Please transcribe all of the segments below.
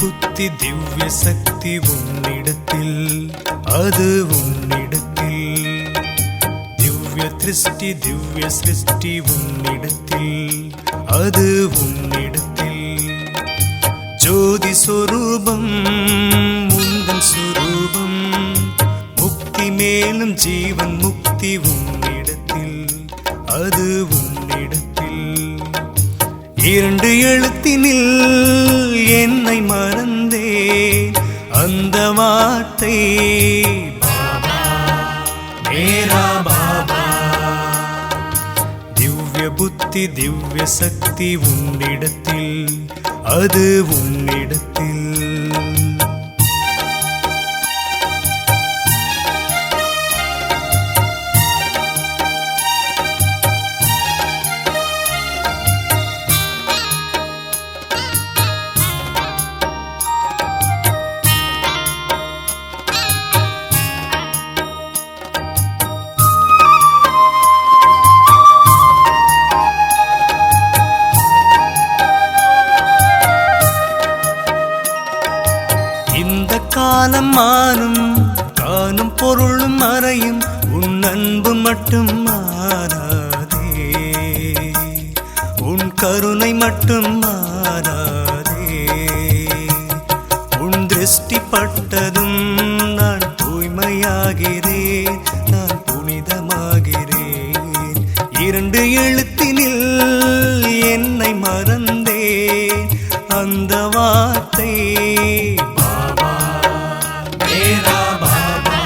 புத்தி திவ்ய சக்தி உன்னிடத்தில், அது உன்னிடத்தில். திவ்ய திருஷ்டி திவ்ய சிருஷ்டி உன்னிடத்தில், அது உன்னிடத்தில். ஜோதி சொரூபம் உந்தன் சொரூபம், முக்தி மேலும் ஜீவன் முக்தி உன்னிடத்தில், அது உன்னிடத்தில். இரண்டு எழுத்தினில் என்னை மறந்தே அந்த வார்த்தை பாபா மேரா பாபா. திவ்ய புத்தி திவ்ய சக்தி உன்னிடத்தில், அது உன்னிடத்தில். காலம் மாறும் காணும் பொருளும் மறையும், உன் அன்பு மட்டும் மாறாதே, உன் கருணை மட்டும் மாறாதே. உன் திருஷ்டி பட்டதும் நான் தூய்மையாகிறேன், நான் புனிதமாகிறேன். இரண்டு எழுத்தினில் என்னை மறந்தேன் அந்த வார்த்தை பாபா மேரா பாபா,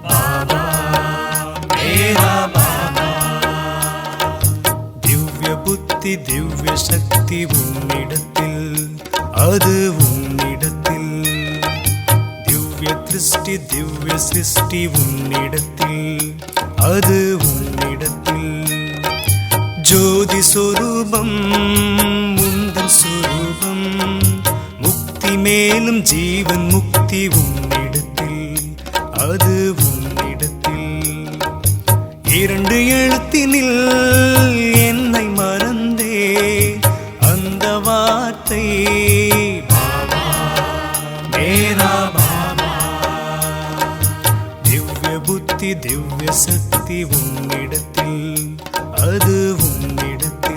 பாபா மேரா பாபா. திவ்ய புத்தி திவ்ய சக்தி உன்னிடத்தில், அது உன்னிடத்தில். திவ்ய திருஷ்டி திவ்ய சிருஷ்டி உன்னிடத்தில், அது உன்னிடத்தில். ஜோதி சொரூபம் உந்தன் சொரூபம், முக்தி மேலும் ஜீவன் முக்தி உன்னிடத்தில், அது உன்னிடத்தில். இரண்டு எழுத்தினில் என்னை மறந்தே அந்த வார்த்தை பாபா மேரா பாபா. திவ்ய புத்தி திவ்ய சக்தி உன்னிடத்தில், அது உன்னிடத்தில்.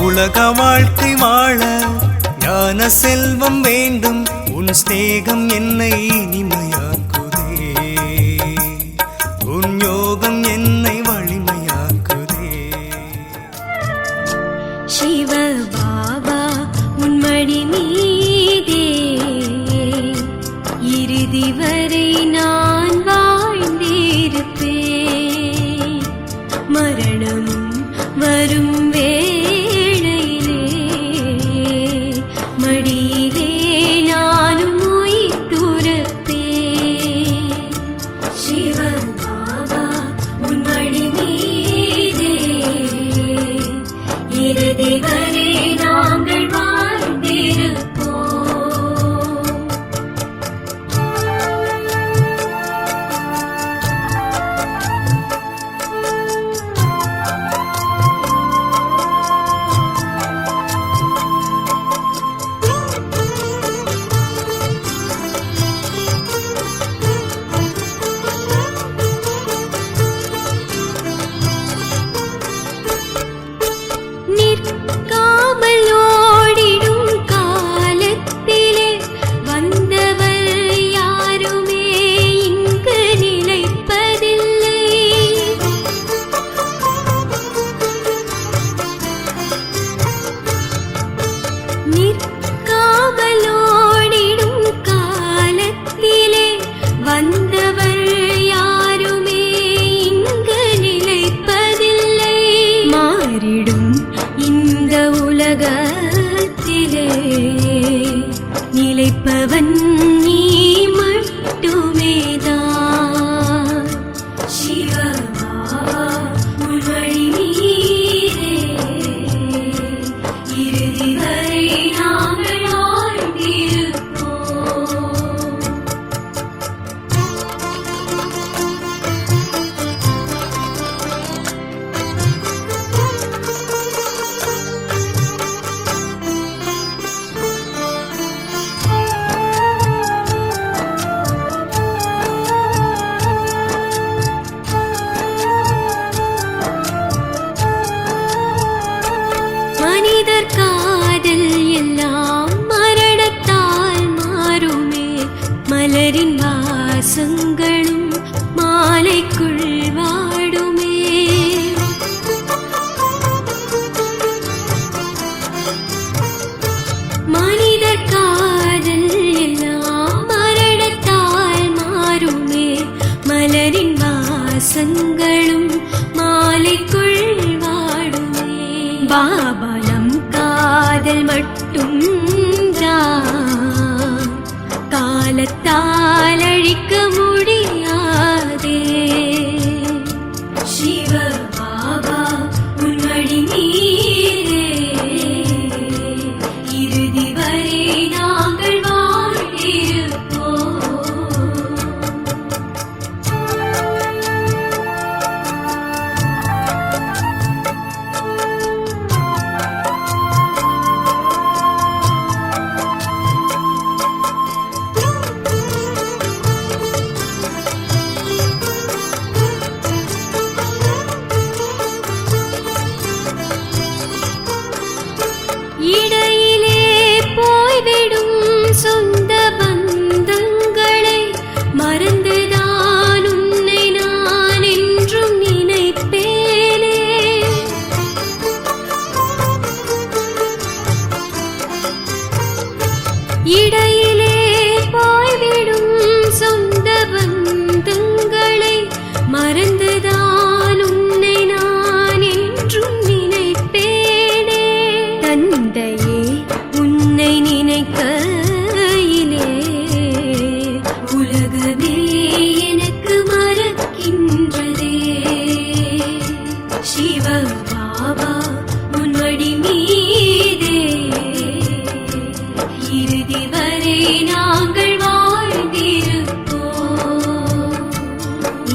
உலக வாழ்க்கை வாழ ஞான செல்வம் வேண்டும், உன் ஸ்நேகம் என்னை இனிமையாக்குதே, உன் யோகம் என்னை வலிமையாக்குதே. சிவ பாபா உன்மடி மீதே இறுதி வரை நான் வாழ்ந்திருப்பேன். மரணமும் வரும் மடியிலே நானும் உயிர் துறப்பேன். சிவ பாபா உன் மடி மீதே இறுதி வரை நாங்கள் வாழ்ந்திருப்போம். உள்ளத்திலே நிலைப்பவன் நீ மட்டுமேதான். சிவபாபா உன் வழி மீதே இறுதி வரை நாங்கள் வாழ்ந்திருப்போம். மனிதர் காதல் எல்லாம் மரணத்தால் மாறுமே. மலரின் வாசங்களும் மாலைக்குள் வாடுமே. மனிதர் காதல் எல்லாம் மரணத்தால் மாறுமே. மலரின் வாசங்களும் மாலைக்குள் வாடுமே. பாபா நம் காதல் மட்டும் தான் காலத்தால் அழிக்க முடியாதே. சிவ பாபா உன் வழி மீதே இறுதி வரை நாங்கள் வாழ்ந்திருப்போம். இடையிலே போய்விடும் சொந்த பந்தங்களை மறந்துதான் உன்னை நான் என்றும் நினைப்பேனே. இடையிலே போய்விடும் சொந்த பந்தங்களை மறந்துதான் உன்னை நான் என்றும் நினைப்பேனே. தந்தையே உன்னை நினைக்கையிலே உலகமே எனக்கு மறக்கின்றதே. சிவ பாபா உன் வழி மீதே இறுதி வரை நாங்கள் வாழ்ந்திருப்போம்.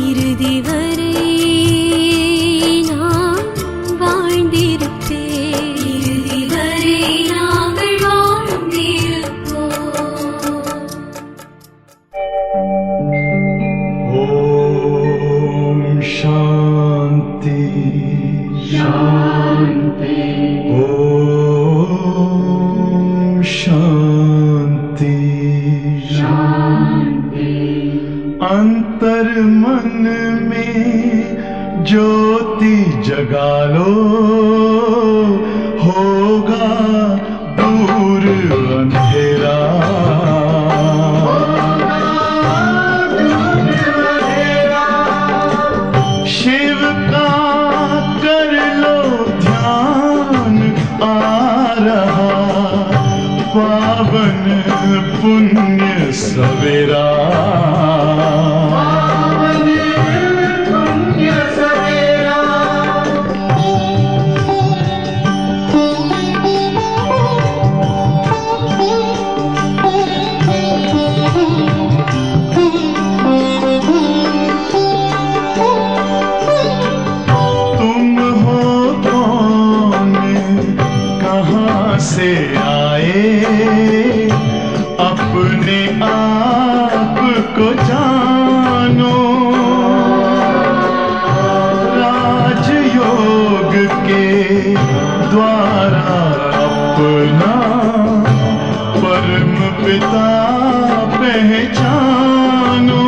இறுதி வரை நான் வாழ்ந்திருப்பேன். இறுதி வரை நாங்கள் வாழ்ந்திருப்போம். ஓம் சாந்தி சாந்தி. ஓம் शांति शांति। अंतर मन में ज्योति जगा लो, होगा दूर अंधेरा। शिव का कर लो ध्यान, आ रहा पावन पुण्य सवेरा। पावन पुण्य सवेरा। तुम हो कौन, कहाँ से आए, अपने आप को जानो। राजयोग के द्वारा अपना परम पिता पहचानो।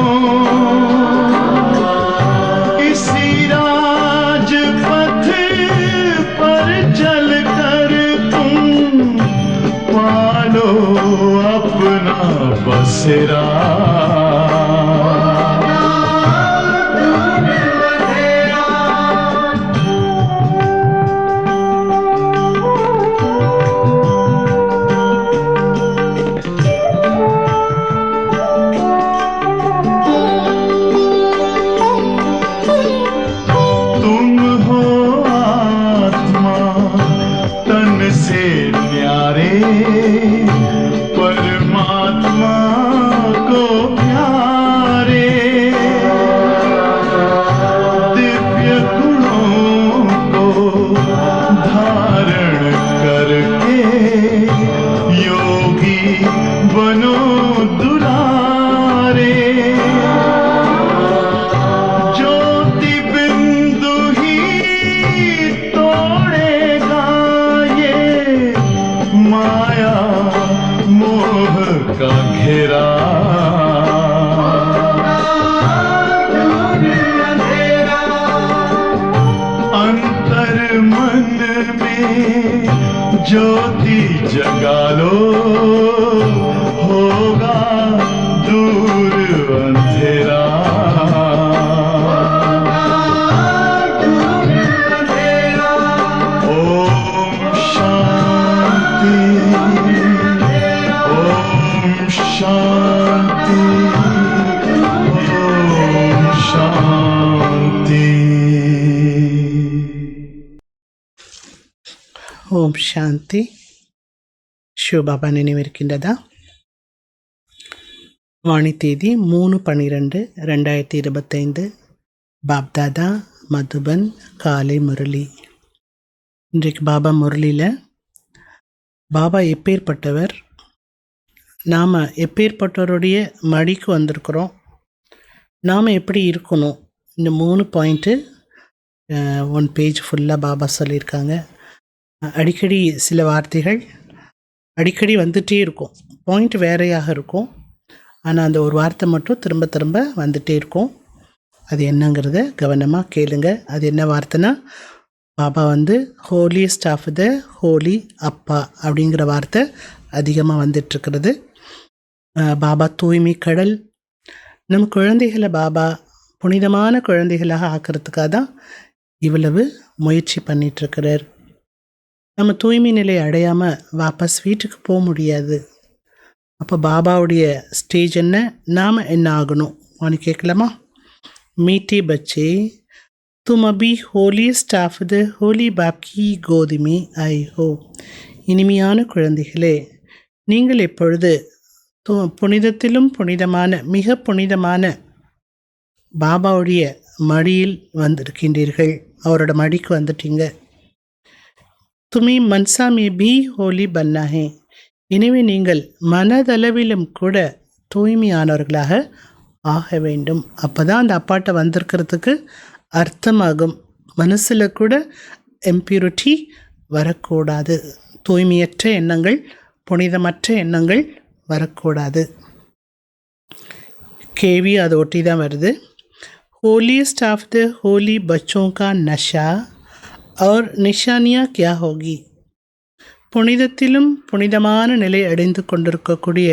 इसी राजपथ पर चल कर तुम पालो अपना बसेरा। ज्योति जगा लो, होगा दूर अंधेरा। ओम शांति, ओम शांति, ओम शांति। ஓம் சாந்தி. சிவபாபா நினைவிருக்கின்றதா? வாணி தேதி 3/12/2025. பாப்தாதா மதுபன் காலை முரளி. இன்றைக்கு பாபா முரளியில் பாபா எப்பேற்பட்டவர், நாம் எப்பேற்பட்டவருடைய மடிக்கு வந்திருக்கிறோம், நாம் எப்படி இருக்கணும், இந்த 3 பாயிண்ட்டு 1 பேஜ் ஃபுல்லாக பாபா சொல்லியிருக்காங்க. அடிக்கடி சில வார்த்தைகள் அடிக்கடி வந்துகிட்டே இருக்கும், பாயிண்ட் வேறையாக இருக்கும், ஆனால் அந்த ஒரு வார்த்தை மட்டும் திரும்ப திரும்ப வந்துகிட்டே இருக்கும். அது என்னங்கிறத கவனமாக கேளுங்க. அது என்ன வார்த்தைனா, பாபா ஹோலியஸ்ட் ஆஃப் த ஹோலி அப்பா அப்படிங்கிற வார்த்தை அதிகமாக வந்துட்டுருக்கிறது. பாபா தூய்மை கடல். நம் குழந்தைகளை பாபா புனிதமான குழந்தைகளாக ஆக்கிறதுக்காக தான் இவ்வளவு முயற்சி பண்ணிகிட்ருக்கிறார். நம்ம தூய்மை நிலை அடையாமல் வாபஸ் வீட்டுக்கு போக முடியாது. அப்போ பாபாவுடைய ஸ்டேஜ் என்ன, நாம் என்ன ஆகணும் அவனு கேட்கலாமா? மீட்டே பச்சே தும் அபி ஹோலியஸ்ட் ஆஃப் த ஹோலி பாப்கி கோதுமி ஐ ஹோ. இனிமையான குழந்தைகளே, நீங்கள் எப்பொழுது புனிதத்திலும் புனிதமான மிக புனிதமான பாபாவுடைய மடியில் வந்திருக்கின்றீர்கள், அவரோட மடிக்கு வந்துட்டீங்க. துமி மன்சா மே பி ஹோலி பன்னா ஹே. எனவே நீங்கள் மனதளவிலும் கூட தூய்மையானவர்களாக ஆக வேண்டும். அப்போ தான் அந்த அப்பாட்ட வந்திருக்கிறதுக்கு அர்த்தமாகும். மனசில் கூட எம்பியூரிட்டி வரக்கூடாது, தூய்மையற்ற எண்ணங்கள், புனிதமற்ற எண்ணங்கள் வரக்கூடாது. கேள்வி அதை ஒட்டி தான் வருது. ஹோலியஸ்ட் ஆஃப் த ஹோலி பச்சோं का नशा और निशानियाँ क्या होगी. புனிதத்திலும் புனிதமான நிலை அடைந்து கொண்டிருக்கக்கூடிய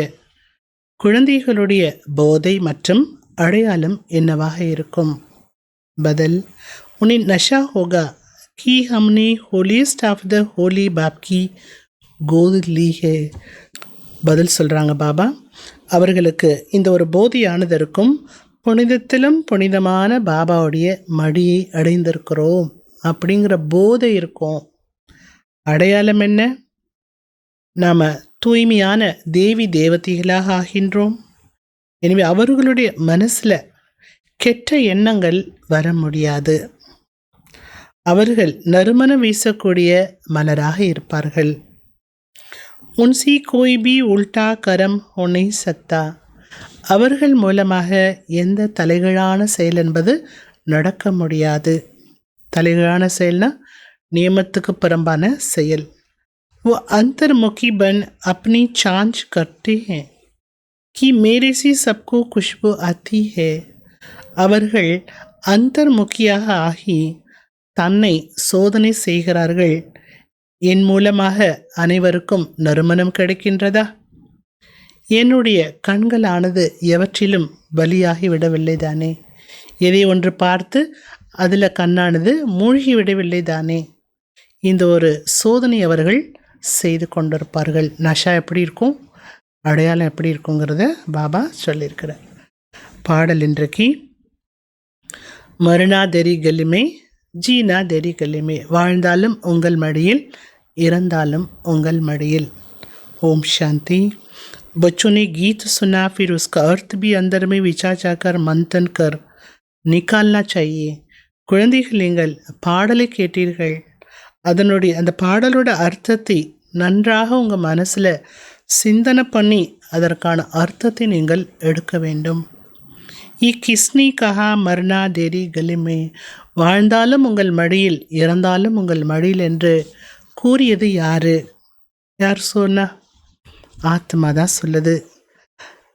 குழந்தைகளுடைய போதை மற்றும் அடையாளம் என்னவாக இருக்கும்? பதில், உன்னின் நஷா ஹோகா கி ஹம்னே ஹோலியஸ்ட் ஆஃப் த ஹோலி பாப் கி கோத் லீ ஹே. பதில் சொல்கிறாங்க பாபா, அவர்களுக்கு இந்த ஒரு போதையானது இருக்கும், புனிதத்திலும் புனிதமான பாபாவுடைய மடியை அடைந்திருக்கிறோம் அப்படிங்கிற போதை இருக்கும். அடையாளம் என்ன? நாம் தூய்மையான தேவி தேவதைகளாக ஆகின்றோம். எனவே அவர்களுடைய மனசில் கெட்ட எண்ணங்கள் வர முடியாது. அவர்கள் நறுமணம் வீசக்கூடிய மலராக இருப்பார்கள். உன்சி கோய் பி உல்டா கரம் ஹோனை சக்தா. அவர்கள் மூலமாக எந்த தலைகீழான செயல் என்பது நடக்க முடியாது. தலைகீழான செயல்னா நியமத்துக்கு புறம்பான செயல். वो अंतर्मुखी बन अपनी जांच करते हैं कि मेरे से सबको खुशबू आती है. அவர்கள் அந்தர்முகியாக ஆகி தன்னை சோதனை செய்கிறார்கள். என் மூலமாக அனைவருக்கும் நறுமணம் கிடைக்கின்றதா? என்னுடைய கண்களானது எவற்றிலும் பலியாகி விடவில்லை தானே? எதை ஒன்று பார்த்து அதில் கண்ணானது மூழ்கி விடவில்லை தானே? இந்த ஒரு சோதனை அவர்கள் செய்து கொண்டிருப்பார்கள். நஷா எப்படி இருக்கும், அடையாளம் எப்படி இருக்குங்கிறத பாபா சொல்லியிருக்கிறார். பாடல் இன்றைக்கு மருணா தெரி கலிமே ஜீனா தெரி கலிமே. வாழ்ந்தாலும் உங்கள் மடியில், இறந்தாலும் உங்கள் மடியில். ஓம் சாந்தி. बच्चों ने गीत सुना, फिर उसका अर्थ भी अंदर में विचार जाकर मंथन कर निकालना चाहिए. குழந்தைகள், நீங்கள் பாடலை கேட்டீர்கள், அந்த பாடலோட அர்த்தத்தை நன்றாக உங்கள் மனசில் சிந்தனை பண்ணி அதற்கான அர்த்தத்தை நீங்கள் எடுக்க வேண்டும். கிஸ்னி கஹா மர்னா தேரி கலிமே. வாழ்ந்தாலும் உங்கள் மடியில், இறந்தாலும் உங்கள் மடியில் என்று கூறியது யார் சொன்னா? ஆத்மா தான் சொல்லுது.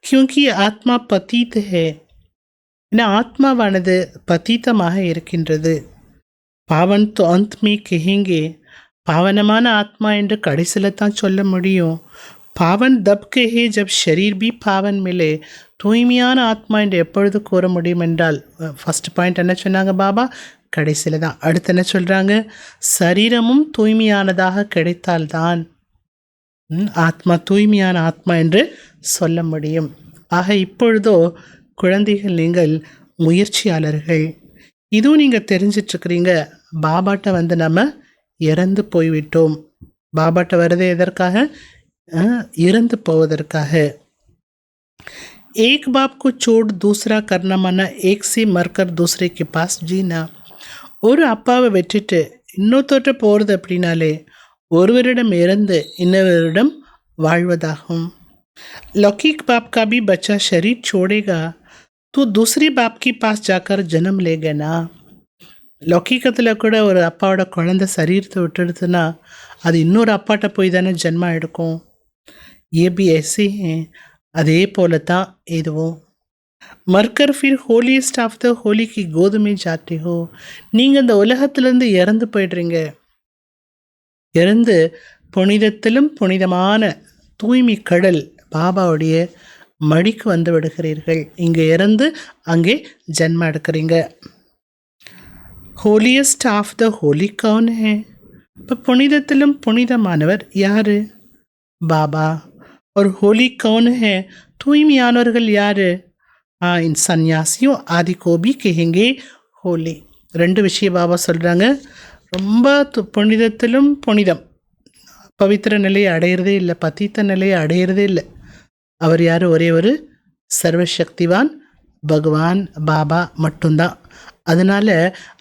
கியூங்கி ஆத்மா பதீத் ஹே. ஏன்னா ஆத்மாவானது பதீத்தமாக இருக்கின்றது. பாவன் தோ அந்த் மே கஹேங்கே பாவனமான ஆத்மா என்று கடைசியில் தான் சொல்ல முடியும். பாவன் தப்கே ஹே ஜப் ஷரீர் பி பாவன் மிலே, தூய்மையான ஆத்மா என்று எப்பொழுது கூற முடியும் என்றால், ஃபர்ஸ்ட் பாயிண்ட் என்ன சொன்னாங்க பாபா, கடைசியில் தான். அடுத்து என்ன சொல்கிறாங்க, சரீரமும் தூய்மையானதாக கிடைத்தால்தான் ஆத்மா தூய்மையான ஆத்மா என்று சொல்ல முடியும். ஆக இப்பொழுதோ குழந்தைகள், நீங்கள் முயற்சியாளர்கள். இதுவும் நீங்கள் தெரிஞ்சிட்ருக்கிறீங்க, பாபாட்ட வந்து நம்ம இறந்து போய்விட்டோம். பாபாட்ட வருது எதற்காக, இறந்து போவதற்காக. एक बाप को छोड़ दूसरा करना माना एक से मरकर दूसरे के पास जीना. ஒரு அப்பாவை விட்டுட்டு இன்னொருத்தோட்ட போகிறது அப்படின்னாலே ஒருவரிடம் இறந்து இன்னொருவரிடம் வாழ்வதாகும். लौकिक बाप का भी बच्चा शरीर छोड़ेगा तो दूसरे बाप के पास जाकर जन्म लेगा ना. லௌகிக்கத்தில் கூட ஒரு அப்பாவோட குழந்தை சரீரத்தை விட்டுடுதுன்னா அது இன்னொரு அப்பாட்ட போய் தானே ஜென்மா எடுக்கும். ये भी ऐसे हैं, அதே போல தான் இதுவும். மர்கர் ஃபிர் ஹோலியஸ்ட் ஆஃப் த ஹோலி கி கோதுமை ஜாத்தி ஹோ. நீங்கள் இந்த உலகத்திலேருந்து இறந்து போய்டுறீங்க. இறந்து புனிதத்திலும் புனிதமான தூய்மை கடல் பாபாவுடைய மடிக்கு வந்து விடுகிறீர்கள். இங்கே இறந்து அங்கே ஜென்மா எடுக்கிறீங்க. ஹோலியஸ்ட் ஆஃப் த ஹோலி கவுன் ஹே. இப்போ புனிதத்திலும் புனிதமானவர் யார், பாபா. और होली कौन है, தூய்மையானவர்கள் யார், इन सन्यासियों आदि को भी कहेंगे होली. ரெண்டு விஷயம் பாபா சொல்கிறாங்க. ரொம்ப புனிதத்திலும் புனிதம், பவித்திர நிலையை அடையிறதே இல்லை, பத்தித்த நிலையை அடையிறதே இல்லை. அவர் யார், ஒரே ஒரு சர்வசக்திவான் பகவான் பாபா மட்டும்தான். அதனால்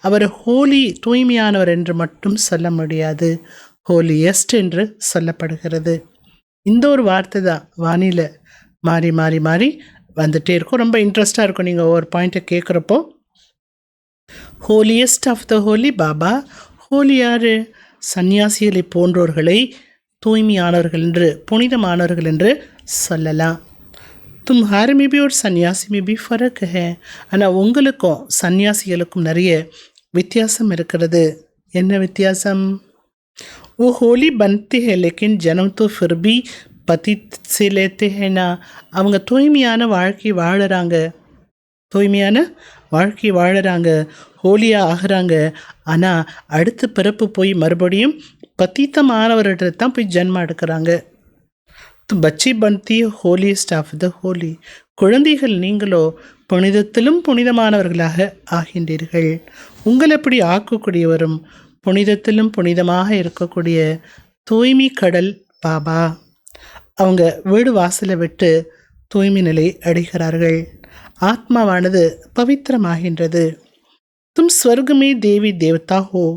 அவர் ஹோலி தூய்மையானவர் என்று மட்டும் சொல்ல முடியாது, ஹோலியஸ்ட் என்று சொல்லப்படுகிறது. இந்த ஒரு வார்த்தை தான் வானிலை மாறி மாறி மாறி வந்துகிட்டே இருக்கும். ரொம்ப இன்ட்ரெஸ்டாக இருக்கும் நீங்கள் ஒவ்வொரு பாயிண்ட்டை கேட்குறப்போ. Holiest of the holy Baba. Holy யார், சன்னியாசிகளை போன்றோர்களை தூய்மையானவர்கள் என்று புனிதமானவர்கள் என்று சொல்லலாம். तुम्हारे में भी और सन्यासी में भी फ़र्क है. ஆனால் உங்களுக்கும் சன்னியாசிகளுக்கும் நிறைய வித்தியாசம் இருக்கிறது. என்ன வித்தியாசம், वो होली बनते हैं लेकिन जन्म तो फिर भी पतित से लेते हैं ना. அவங்க தூய்மையான வாழ்க்கை வாழுறாங்க, தூய்மையான வாழ்க்கை வாழுறாங்க, ஹோலியாக ஆகிறாங்க. ஆனால் அடுத்த பிறப்பு போய் மறுபடியும் பத்தித்தமானவர்கிட்ட தான் போய் ஜென்மம் எடுக்கிறாங்க. பச்சி பந்தி ஹோலியஸ்ட் ஆஃப் த ஹோலி. குழந்தைகள் நீங்களோ புனிதத்திலும் புனிதமானவர்களாக ஆகின்றீர்கள். உங்களை எப்படி ஆக்கக்கூடியவரும் புனிதத்திலும் புனிதமாக இருக்கக்கூடிய தூய்மை கடல் பாபா. அவங்க வீடு வாசலை விட்டு தூய்மை நிலை அடைகிறார்கள். ஆத்மாவானது பவித்திரமாகின்றது. தும் ஸ்வர்கமே தேவி தேவதா ஹோ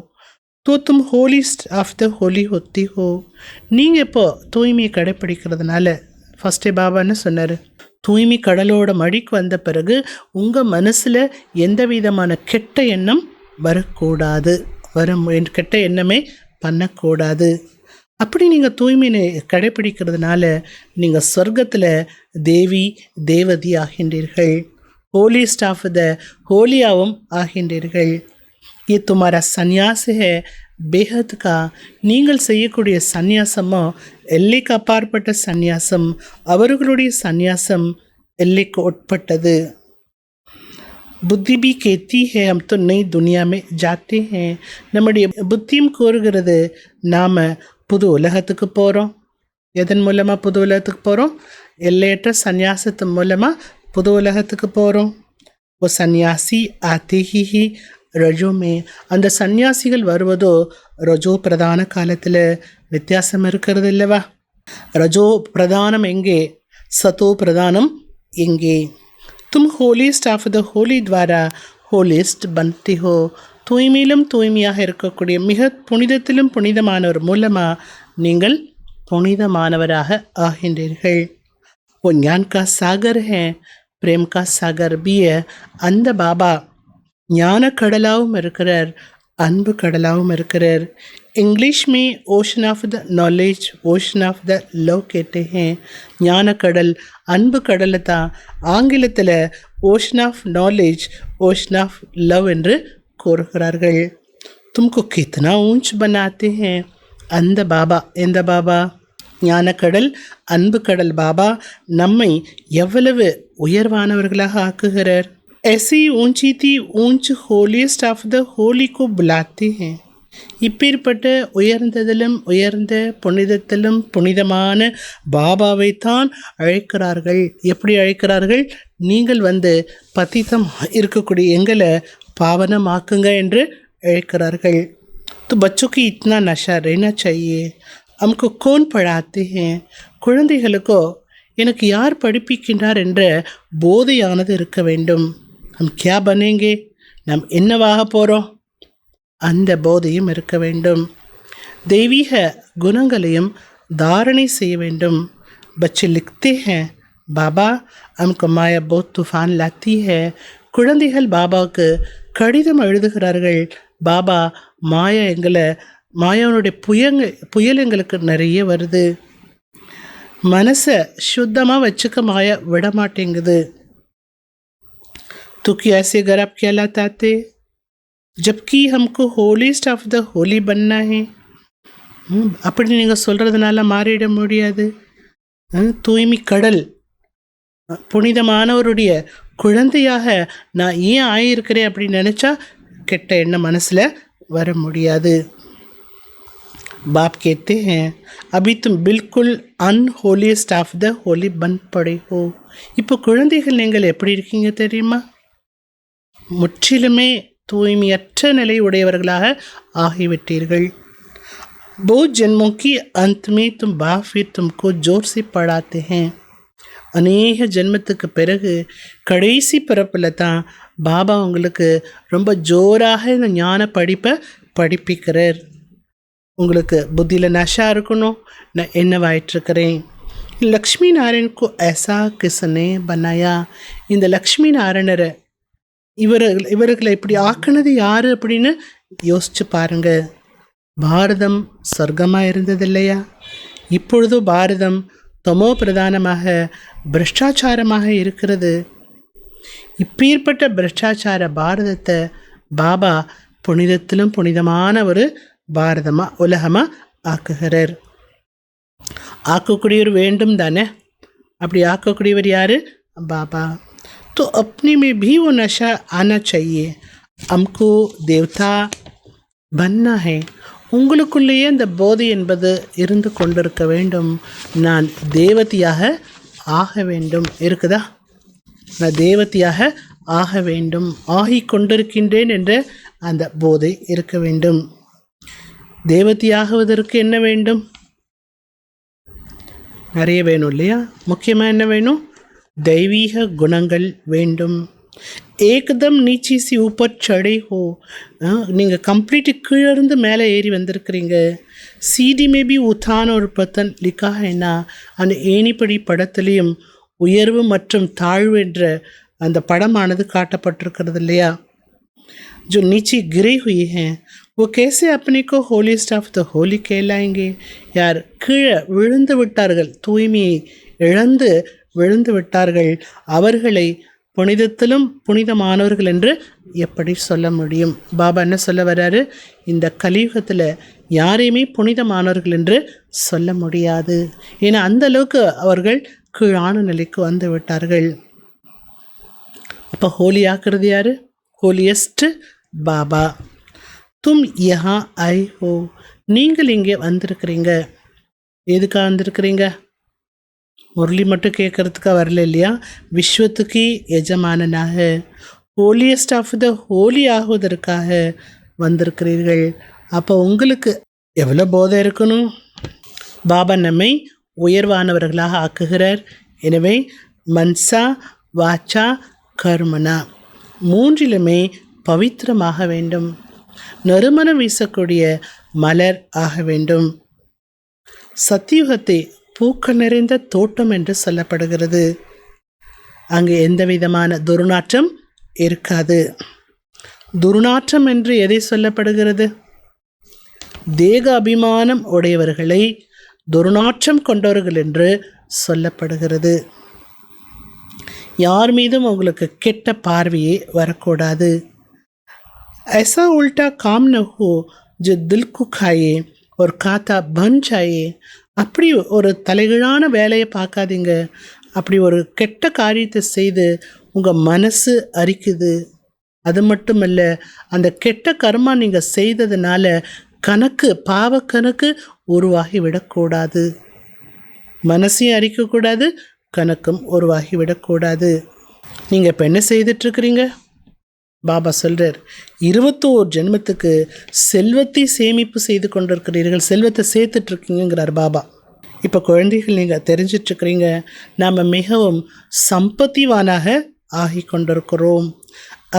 तो तुम ஹோலிஸ்ட் ஆஃப் த ஹோலி ஹொத்தி ஹோ. நீங்கள் இப்போ தூய்மையை கடைப்பிடிக்கிறதுனால, ஃபஸ்ட்டே பாபா என்ன சொன்னார், தூய்மை கடலோட மடிக்கு வந்த பிறகு உங்கள் மனசில் எந்த விதமான கெட்ட எண்ணம் வரக்கூடாது, கெட்ட எண்ணமே பண்ணக்கூடாது. அப்படி நீங்கள் தூய்மையை கடைப்பிடிக்கிறதுனால நீங்கள் சொர்க்கத்தில் தேவி தேவதி ஆகின்றீர்கள், ஹோலிஸ்ட் ஆஃப் த ஹோலியாவும் ஆகின்றீர்கள். ये तुम्हारा சந்நியாஸ் है बेहद का. நீங்கள் செய்யக்கூடிய சந்நியாசமோ எல்லைக்கு அப்பாற்பட்ட சந்நியாசம். அவர்களுடைய சந்நியாசம் எல்லைக்கு உட்பட்டது. புத்தி भी कहती है हम तो नई दुनिया में जाते हैं. நம்முடைய புத்தியும் கூறுகிறது நாம் புது உலகத்துக்கு போகிறோம். எதன் மூலமாக புது உலகத்துக்கு போகிறோம், எல்லையற்ற சந்நியாசத்து மூலமாக புது உலகத்துக்கு போகிறோம். वो சந்நியாசி आते ही ரஜோமே. அந்த சந்நியாசிகள் வருவதோ ரஜோ பிரதான காலத்தில். வித்தியாசம் இருக்கிறது இல்லவா, ரஜோ பிரதானம் எங்கே, சத்தோ பிரதானம் எங்கே. தும் ஹோலிஸ்ட் ஆஃப் த ஹோலி துவாரா ஹோலிஸ்ட் பந்தி ஹோ. தூய்மையிலும் தூய்மையாக இருக்கக்கூடிய மிக புனிதத்திலும் புனிதமானவர் மூலமாக நீங்கள் புனிதமானவராக ஆகின்றீர்கள். वो ज्ञान का सागर है, प्रेम का सागर भी है. அந்த பாபா ஞான கடலாகவும் இருக்கிறார், அன்பு கடலாகவும் இருக்கிறார். इंग्लिश में ocean of the knowledge ocean of the love कहते हैं. ஞான கடல் அன்பு கடலை தான் ஆங்கிலத்தில் ocean of knowledge ocean of love என்று கூறுகிறார்கள். तुमको कितना ऊंच बनाते हैं. அந்த பாபா எந்த பாபா? ஞானக்கடல், அன்பு கடல் பாபா நம்மை எவ்வளவு உயர்வானவர்களாக ஆக்குகிறார். ऐसी ऊंची थी ऊंच होलीस्ट ஆஃப் த ஹோலி को बुलाते हैं. இப்பேற்பட்ட உயர்ந்ததிலும் உயர்ந்த புனிதத்திலும் புனிதமான பாபாவைத்தான் அழைக்கிறார்கள். எப்படி அழைக்கிறார்கள்? நீங்கள் வந்து பத்திதம் இருக்கக்கூடிய எங்களை பாவனமாக்குங்க என்று அழைக்கிறார்கள். तो बच्चों की इतना नशा रहना चाहिए. हमको कौन पढ़ाते हैं? குழந்தைகளுக்கோ எனக்கு யார் படிப்பிக்கின்றார் என்ற போதையானது இருக்க வேண்டும். हम क्या बनेंगे? நாம் என்னவாக போகிறோம்? அந்த போதையும் இருக்க வேண்டும். தெய்வீக குணங்களையும் தாரணை செய்ய வேண்டும். बच्चे लिखते हैं பாபா हमको माया बहुत तूफान लाती है. குழந்தைகள் பாபாவுக்கு கடிதம் எழுதுகிறார்கள். பாபா மாயாவுடைய புயல் எங்களுக்கு நிறைய வருது. மனசை சுத்தமாக வச்சுக்க மாயா விட மாட்டேங்குது. तो कैसे अगर आप कहलाते जबकि हमको होलीस्ट ஆஃப் த ஹோலி बनना है. அப்படி நீங்கள் சொல்கிறதுனால மாறிட முடியாது. தூய்மை கடல் புனிதமானவருடைய குழந்தையாக நான் ஏன் ஆகியிருக்கிறேன் அப்படின்னு நினச்சா கெட்ட எண்ணம் மனசில் வர முடியாது. बाप कहते हैं अभी तुम बिल्कुल अनहोलीस्ट ஆஃப் த ஹோலி बन पड़े हो. இப்போ குழந்தைகள் நீங்கள் எப்படி இருக்கீங்க தெரியுமா? முற்றிலுமே தூய்மையற்ற நிலை உடையவர்களாக ஆகிவிட்டீர்கள். बहुत जन्मों की अंत में तुम बाप फिर तुमको जोर से पढ़ाते हैं. அநேக ஜென்மத்துக்கு பிறகு கடைசி பிறப்பில் தான் பாபா உங்களுக்கு ரொம்ப ஜோராக இந்த ஞான படிப்பை படிப்பிக்கிறார். உங்களுக்கு புத்தியில் நஷா இருக்கணும். நான் என்னவாயிட்டிருக்கிறேன்? லக்ஷ்மி நாராயணக்கு ऐसा किसने बनाया. இந்த லக்ஷ்மி நாராயணரை இவர்களை இப்படி ஆக்கினது யார் அப்படின்னு யோசிச்சு பாருங்க. பாரதம் சொர்க்கமாக இருந்தது இல்லையா? இப்பொழுது பாரதம் தமோ பிரதானமாக பிரஷ்டாச்சாரமாக இருக்கிறது. இப்பேற்பட்ட பிரஷ்டாச்சார பாரதத்தை பாபா புனிதத்திலும் புனிதமான ஒரு பாரதமாக உலகமாக ஆக்குகிறார். ஆக்கக்கூடியவர் வேண்டும் தானே? அப்படி ஆக்கக்கூடியவர் யார்? பாபா. तो अपने में भी वो नशा आना चाहिए. हमको देवता बनना है. உங்களுக்குள்ளேயே அந்த போதை என்பது இருந்து கொண்டிருக்க வேண்டும். நான் தேவதையாக ஆக வேண்டும். இருக்குதா? நான் தேவதையாக ஆக வேண்டும், ஆகி கொண்டிருக்கின்றேன் என்ற அந்த போதை இருக்க வேண்டும். தேவதையாகுவதற்கு என்ன வேண்டும்? நிறைய வேணும் இல்லையா? முக்கியமாக என்ன வேணும்? தெய்வீக குணங்கள் வேண்டும். ஏகதம் நீச்சி சி ஊப்பர் சடை ஹோ. நீங்கள் கம்ப்ளீட்டு கீழிருந்து மேலே ஏறி வந்திருக்கிறீங்க. சிடி மேபி உத்தான ஒரு பத்தன் லிக்கா என்ன அந்த ஏணிப்படி படத்துலேயும் உயர்வு மற்றும் தாழ்வு என்ற அந்த படமானது காட்டப்பட்டிருக்கிறது இல்லையா? जो नीचे गिरे हुए हैं वो कैसे अपने को होलीस्ट ஆஃப் த ஹோலி कहलाएंगे. யார் கீழே விழுந்து விட்டார்கள், தூய்மையை இழந்து விழுந்து விட்டார்கள், அவர்களை புனிதத்திலும் புனிதமானவர்கள் என்று எப்படி சொல்ல முடியும்? பாபா என்ன சொல்ல வர்றாரு? இந்த கலியுகத்தில் யாரையுமே புனிதமானவர்கள் என்று சொல்ல முடியாது. ஏன்னா அந்த அளவுக்கு அவர்கள் கீழான நிலைக்கு வந்து விட்டார்கள். அப்போ ஹோலி ஆக்குறது யார்? ஹோலியஸ்ட் பாபா. தும் யஹா ஐ ஹோ. நீங்கள் இங்கே வந்திருக்கிறீங்க. எதுக்காக வந்திருக்கிறீங்க? முரளி மட்டும் கேட்கறதுக்காக வரல இல்லையா? விஸ்வத்துக்கு எஜமானனாக ஹோலியஸ்ட் ஆஃப் த ஹோலி ஆகுவதற்காக வந்திருக்கிறீர்கள். அப்போ உங்களுக்கு எவ்வளோ போதை இருக்கணும்? பாபா நம்மை உயர்வானவர்களாக ஆக்குகிறார். எனவே மன்சா வாச்சா கர்மனா மூன்றிலுமே பவித்திரமாக வேண்டும். நறுமணம் வீசக்கூடிய மலர் ஆக வேண்டும். சத்தியுகத்தை பூக்கள் நிறைந்த தோட்டம் என்று சொல்லப்படுகிறது. அங்கே எந்த விதமான துர்நாற்றம் இருக்காது. துர்நாற்றம் என்று எதை சொல்லப்படுகிறது? தேக அபிமானம் உடையவர்களை துர்நாற்றம் கொண்டவர்கள் என்று சொல்லப்படுகிறது. யார் மீதும் உங்களுக்கு கெட்ட பார்வையே வரக்கூடாது. ऐसा उल्टा काम न हो जो दिल को खाए. ஒரு காத்தா பஞ்சாயே. அப்படி ஒரு தலைகீழான வேலையை பார்க்காதீங்க. அப்படி ஒரு கெட்ட காரியத்தை செய்து உங்கள் மனசு அரிக்குது. அது மட்டுமல்ல, அந்த கெட்ட கர்மா நீங்கள் செய்ததுனால கணக்கு, பாவ கணக்கு உருவாகி விடக்கூடாது. மனசையும் அரிக்கக்கூடாது, கணக்கும் உருவாகி விடக்கூடாது. நீங்கள் இப்போ என்ன செய்துட்ருக்கிறீங்க? பாபா சொல்கிறார், 21 ஜென்மத்துக்கு செல்வத்தை சேமிப்பு செய்து கொண்டிருக்கிறீர்கள், செல்வத்தை சேர்த்துட்ருக்கீங்கிறார் பாபா. இப்போ குழந்தைகள் நீங்கள் தெரிஞ்சிட்ருக்கிறீங்க, நாம் மிகவும் சம்பத்திவானாக ஆகி கொண்டிருக்கிறோம்.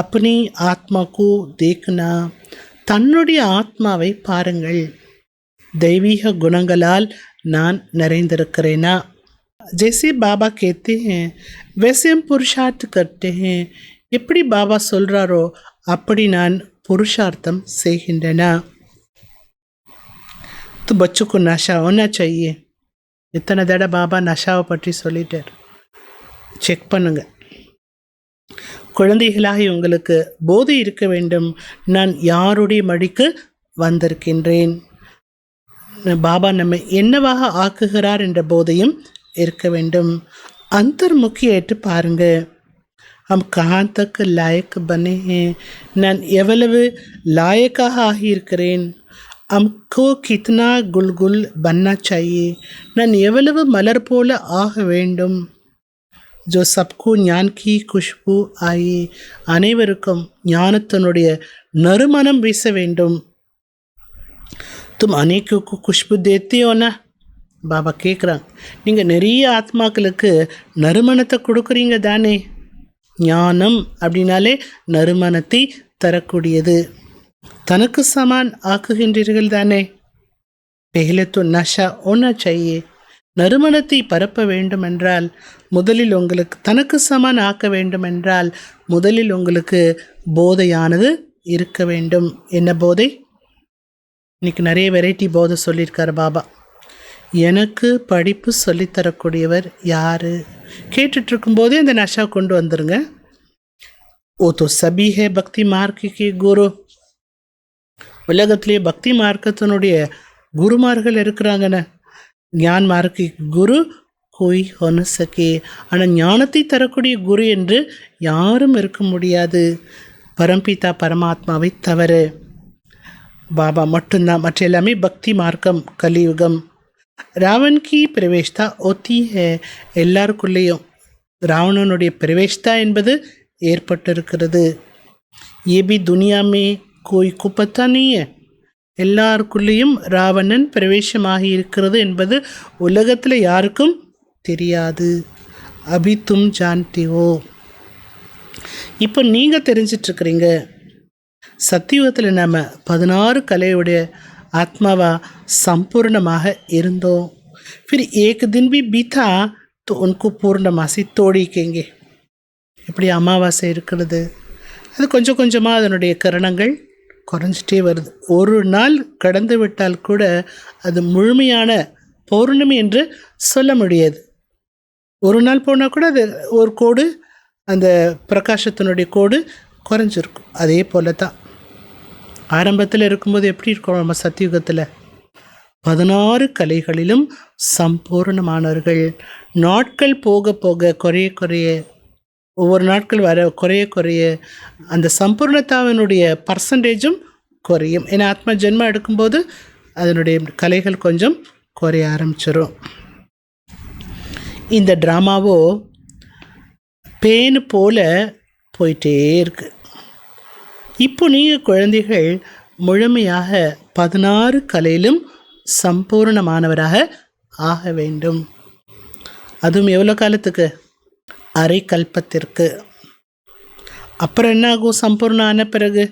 அப்பனி ஆத்மாக்கு தேக்குனா, தன்னுடைய ஆத்மாவை பாருங்கள். தெய்வீக குணங்களால் நான் நிறைந்திருக்கிறேனா? जैसे बाबा कहते हैं वैसे हम पुरुषार्थ करते हैं. எப்படி பாபா சொல்கிறாரோ அப்படி நான் புருஷார்த்தம் செய்கின்றனா? तो बच्चों को नशा होना चाहिए. இத்தனை தடவை பாபா நஷாவை பற்றி சொல்லிட்டார். செக் பண்ணுங்க. குழந்தைகளாகி உங்களுக்கு போதை இருக்க வேண்டும். நான் யாருடைய மடிக்கு வந்திருக்கின்றேன், பாபா நம்மை என்னவாக ஆக்குகிறார் என்ற போதையும் இருக்க வேண்டும். அந்தர்முக்கியேற்று பாருங்க. हम कहाँ तक लायक बने हैं, நான் எவ்வளவு லாயக்காக ஆகியிருக்கிறேன். हमको कितना गुलगुल बनना चाहिए, நான் எவ்வளவு மலர் போல ஆக வேண்டும். जो सबको ஞான் की खुशबू ஆயி, அனைவருக்கும் ஞானத்தினுடைய நறுமணம் வீச வேண்டும். तुम अनेकों को खुशबू देते हो ना? பாபா கேட்குறாங்க, நீங்கள் நிறைய ஆத்மாக்களுக்கு நறுமணத்தை கொடுக்குறீங்க தானே? ஞானம் அப்படின்னாலே நறுமணத்தை தரக்கூடியது. தனக்கு சமான் ஆக்குகின்றீர்கள் தானே? பெஹ்லே தோ நஷா ஓனா சாயே. நறுமணத்தை பரப்ப வேண்டுமென்றால் முதலில் உங்களுக்கு தனக்கு சமான் ஆக்க வேண்டுமென்றால் முதலில் உங்களுக்கு போதையானது இருக்க வேண்டும். என்ன போதை? இன்னைக்கு நிறைய வெரைட்டி போதை சொல்லியிருக்கார் பாபா. எனக்கு படிப்பு சொல்லித்தரக்கூடியவர் யார்? கேட்டுட்ருக்கும்போதே அந்த நஷா கொண்டு வந்துடுங்க. ஓ தோ சபி ஹே பக்தி மார்க்கு குரு. உலகத்திலே பக்தி மார்க்கத்தினுடைய குருமார்கள் இருக்கிறாங்கண்ணே. ஞான் மார்க்கு குரு கோய் ஒன்று சக்கே. ஆனால் ஞானத்தை தரக்கூடிய குரு என்று யாரும் இருக்க முடியாது, பரம்பிதா பரமாத்மாவை தவிர. பாபா மட்டும்தான். மற்ற எல்லாமே பக்தி மார்க்கம், கலியுகம். ராவன் கி பிரவேஷ்தா ஒத்தி ஹே. எல்லாருக்குள்ளேயும் ராவணனுடைய பிரவேஷ்தா என்பது ஏற்பட்டிருக்கிறது. ஏபி துனியாமே கோய் குப்பத்தா நீய. எல்லாருக்குள்ளேயும் ராவணன் பிரவேசமாகி இருக்கிறது என்பது உலகத்தில் யாருக்கும் தெரியாது. அபி தும் ஜான்டிவோ. இப்போ நீங்கள் தெரிஞ்சிட்ருக்கிறீங்க. சத்தியுகத்தில் நம்ம 16 கலையுடைய आत्मावा संपूर्णமாக இருந்தோம். फिर एक दिन भी बीता तो उनको पूर्णमासी तोड़िकेंगे. இப்படி அமாவாசை இருக்கிறது, அது கொஞ்சம் கொஞ்சமாக அதனுடைய கரணங்கள் குறைஞ்சிட்டே வருது. ஒரு நாள் கடந்து விட்டால் கூட அது முழுமையான பௌர்ணமி என்று சொல்ல முடியாது. ஒரு நாள் போனால் கூட அது ஒரு கோடு, அந்த பிரகாசத்தினுடைய கோடு குறைஞ்சிருக்கும். அதே போல தான் ஆரம்பத்தில் இருக்கும்போது எப்படி இருக்கோம் நம்ம சத்தியுகத்தில்? 16 கலைகளிலும் சம்பூர்ணமானவர்கள். நாட்கள் போக போக குறைய குறைய, ஒவ்வொரு நாட்கள் வர குறைய குறைய அந்த சம்பூர்ணத்தாவினுடைய பர்சன்டேஜும் குறையும். ஏன்னா ஆத்மா ஜென்மம் எடுக்கும்போது அதனுடைய கலைகள் கொஞ்சம் குறைய ஆரம்பிச்சிடும். இந்த ட்ராமாவோ பேனு போல போயிட்டே இருக்கு. இப்போ நீங்கள் குழந்தைகள் முழுமையாக 16 கலையிலும் சம்பூர்ணமானவராக ஆக வேண்டும். அதுவும் எவ்வளோ காலத்துக்கு? அரை கல்பத்திற்கு. அப்புறம் என்ன ஆகும்? சம்பூர்ணம் ஆன பிறகு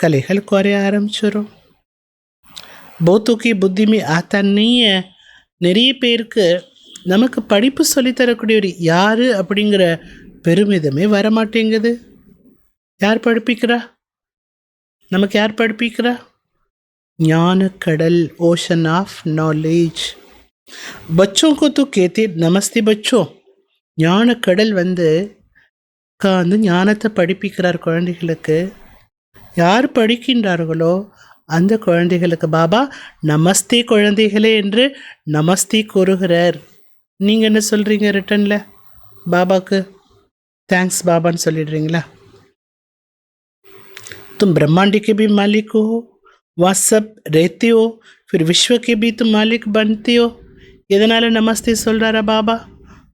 கலைகள் குறைய ஆரம்பிச்சிடும். போத்துக்கி புத்திமி ஆத்தன்னிய. நிறைய பேருக்கு நமக்கு படிப்பு சொல்லித்தரக்கூடியவர் யார் அப்படிங்கிற பெருமிதமே வரமாட்டேங்குது. யார் படிப்பிக்கிறா? நமக்கு யார் படிப்பிக்கிறா? ஞானக்கடல், ஓஷன் ஆஃப் நாலேஜ். बच्चों को तो कहते नमस्ते बच्चों. ஞானக்கடல் உட்கார்ந்து ஞானத்தை படிப்பிக்கிறார் குழந்தைகளுக்கு. யார் படிக்கின்றார்களோ அந்த குழந்தைகளுக்கு பாபா நமஸ்தே குழந்தைகளே என்று நமஸ்தே கூறுகிறார். நீங்கள் என்ன சொல்கிறீங்க ரிட்டனில் பாபாக்கு? தேங்க்ஸ் பாபான்னு சொல்லிடுறீங்களா? तुम ब्रह्मांड के भी मालिक हो, वहाँ सब रहते हो, फिर विश्व के भी तुम मालिक बनते हो. எதனால் நமஸ்தே சொல்கிறாரா பாபா?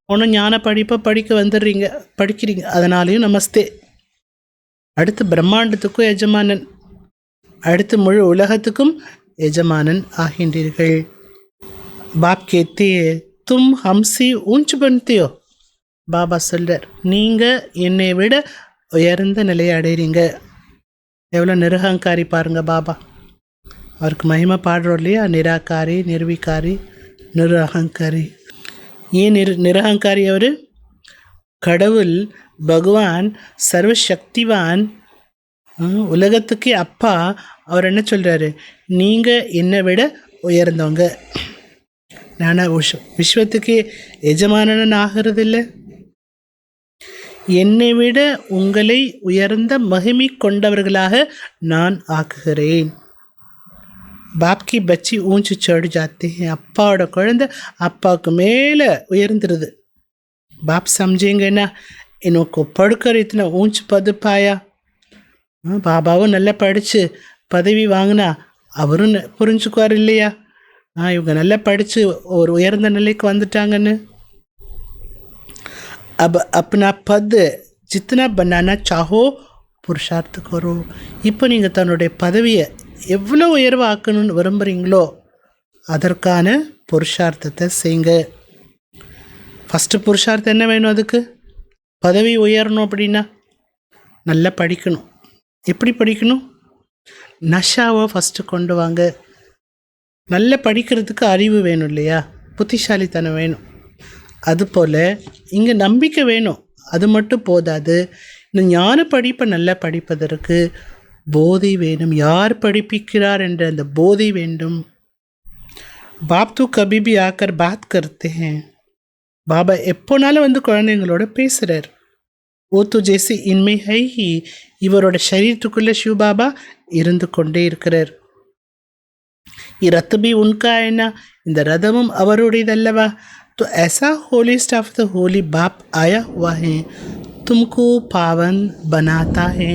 ஒன்றும் ஞான படிப்பை படிக்கிறீங்க, அதனாலேயும் நமஸ்தே. அடுத்து பிரம்மாண்டத்துக்கும் எஜமானன், அடுத்து முழு உலகத்துக்கும் எஜமானன் ஆகின்றீர்கள். பாப் கேத்தே தும் ஹம்சி ஊஞ்ச் பன்த்தியோ. பாபா சொல்கிறார், நீங்கள் என்னை விட உயர்ந்த நிலையை அடைகிறீங்க. எவ்வளோ நிரகங்காரி பாருங்க பாபா. அவருக்கு மகிமை பாடுறோம் இல்லையா? நிராகாரி, நிர்விகாரி, நிரகங்காரி. ஏன் நிரகங்காரி அவர்? கடவுள் பகவான் சர்வசக்திவான், உலகத்துக்கே அப்பா. அவர் என்ன சொல்கிறாரு? நீங்கள் என்னை விட உயர்ந்தவங்க. நான் விஸ்வத்துக்கு எஜமானன் ஆகிறதில்லை. என்னை விட உங்களை உயர்ந்த மகிமை கொண்டவர்களாக நான் ஆக்குகிறேன். பாப்கி பச்சி ஊஞ்சு சடு ஜாத்தே. அப்பாவோட குழந்தை அப்பாவுக்கு மேலே உயர்ந்துருது. பாப் சம்ஜேங்கன்னா இன்னும் படுக்கிற இத்தனை ஊஞ்சு பதுப்பாயா. பாபாவும் நல்லா படித்து பதவி வாங்கினா அவரும் புரிஞ்சுக்குவார் இல்லையா? இவங்க நல்லா படித்து ஒரு உயர்ந்த நிலைக்கு வந்துட்டாங்கன்னு. अब अपना पद जितना बनाना चाहो புருஷார்த்த கரோ. இப்போ நீங்கள் தன்னுடைய பதவியை எவ்வளோ உயர்வாக்கணும்னு விரும்புகிறீங்களோ அதற்கான புருஷார்த்தத்தை செய்யுங்க. ஃபஸ்ட்டு புருஷார்த்தம் என்ன வேணும்? அதுக்கு பதவி உயரணும் அப்படின்னா நல்லா படிக்கணும். எப்படி படிக்கணும்? நஷாவை ஃபஸ்ட்டு கொண்டு வாங்க. நல்லா படிக்கிறதுக்கு அறிவு வேணும் இல்லையா? புத்திசாலித்தனம் வேணும். அதுபோல் இங்கே நம்பிக்கை வேணும். அது மட்டும் போதாது, இந்த ஞான படிப்பை நல்லா படிப்பதற்கு போதை வேணும். யார் படிப்பிக்கிறார் என்ற அந்த போதை வேண்டும். பாப் தூ கபி பி ஆக்கர் பாத் கர்த்தே ஹேன். பாபா எப்போனாலும் வந்து குழந்தைங்களோட பேசுகிறார். ஓ து ஜெய்சி இன்மை ஹை ஹி. இவரோட சரீரத்துக்குள்ளே சிவ பாபா இருந்து கொண்டே இருக்கிறார். ரத் பி உன்கா என்ன, இந்த ரதமும் அவருடையதல்லவா? तो ऐसा होली स्टाफ तो होली बाप आया हुआ है, तुमको पावन बनाता है.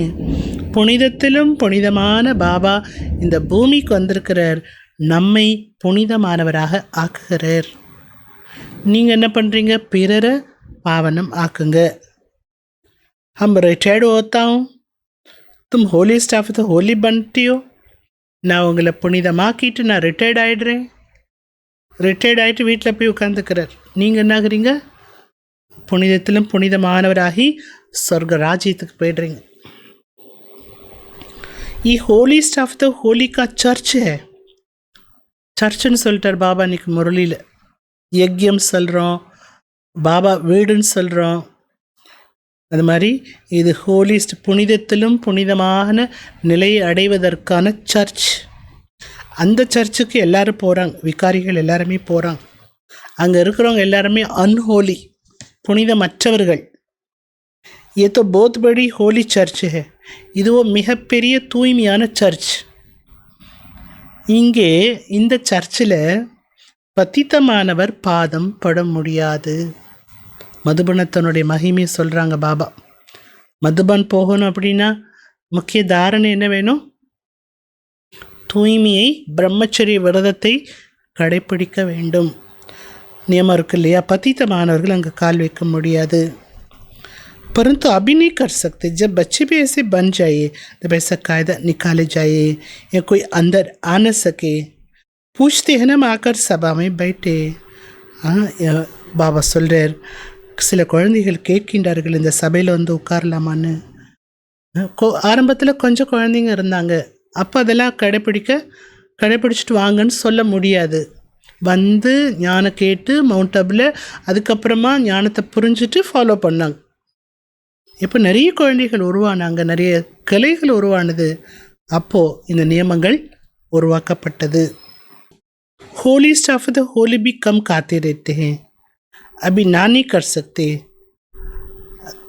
புனிதத்திலும் புனிதமான பாபா இந்த பூமிக்கு வந்திருக்கிறார், நம்மை புனிதமானவராக ஆக்குகிறார். நீங்கள் என்ன பண்ணுறீங்க? பிறரை பாவனம் ஆக்குங்க. हम रिटायर्ड होता हूँ, तुम होली स्टाफ तो होली बनती हो. நான் உங்களை புனிதமாக்கிட்டு நான் ரிட்டையர்ட் ஆகிடுறேன். ரிட்டையர்ட் ஆகிட்டு வீட்டில் போய் உட்காந்துக்கிறார். நீங்கள் என்ன ஆகுறீங்க? புனிதத்திலும் புனிதமானவராகி சொர்க்க ராஜ்யத்துக்கு போய்டுறீங்க. ये होली स्टाफ तो होली का चर्च है. சர்ச்சுன்னு சொல்லிட்டார் பாபா இன்னைக்கு முரளியில். யஜ்யம் சொல்கிறோம், பாபா வீடுன்னு சொல்கிறோம். அது மாதிரி இது ஹோலிஸ்ட், புனிதத்திலும் புனிதமான நிலையை அடைவதற்கான சர்ச். அந்த சர்ச்சுக்கு எல்லோரும் போகிறாங்க, விகாரிகள் எல்லாருமே போகிறாங்க. அங்கே இருக்கிறவங்க எல்லாருமே அன்ஹோலி, புனிதமற்றவர்கள். ये तो बहुत बड़ी होली சர்ச் है. இதுவோ மிகப்பெரிய தூய்மையான சர்ச். இங்கே இந்த சர்ச்சில் பத்தித்தமானவர் பாதம் பட முடியாது. மதுபனத்தனுடைய மகிமையை சொல்கிறாங்க பாபா. மதுபன் போகணும் அப்படின்னா முக்கிய தாரணை என்ன வேணும்? தூய்மையை, பிரம்மச்சரிய விரதத்தை கடைப்பிடிக்க வேண்டும். நியமம் இருக்கு இல்லையா? பத்தித்தமானவர்கள் அங்கே கால் வைக்க முடியாது. परंतु अभी नहीं कर सकते. जब बच्चे भी ऐसे बन जाइए तब ऐसा कायदा निकाले जाइए या कोई अंदर आ न सके. पूछते हैं ना हम आकर सभा में बैठे. பாபா சொல்கிறார், சில குழந்தைகள் கேட்கின்றார்கள் இந்த சபையில் வந்து உட்காரலாமான்னு. ஆரம்பத்தில் கொஞ்சம் குழந்தைங்க இருந்தாங்க. அப்போ அதெல்லாம் கடைப்பிடிச்சிட்டு வாங்கன்னு சொல்ல முடியாது. வந்து ஞானம் கேட்டு மவுண்ட் அப்பில் அதுக்கப்புறமா ஞானத்தை புரிஞ்சுட்டு ஃபாலோ பண்ணாங்க. இப்போ நிறைய குழந்தைகள் உருவானாங்க, நிறைய கிளைகள் உருவானது. அப்போது இந்த நியமங்கள் உருவாக்கப்பட்டது. होली स्टाफ तो होली भी कम खाते रहते हैं, अभी ना नहीं कर सकते.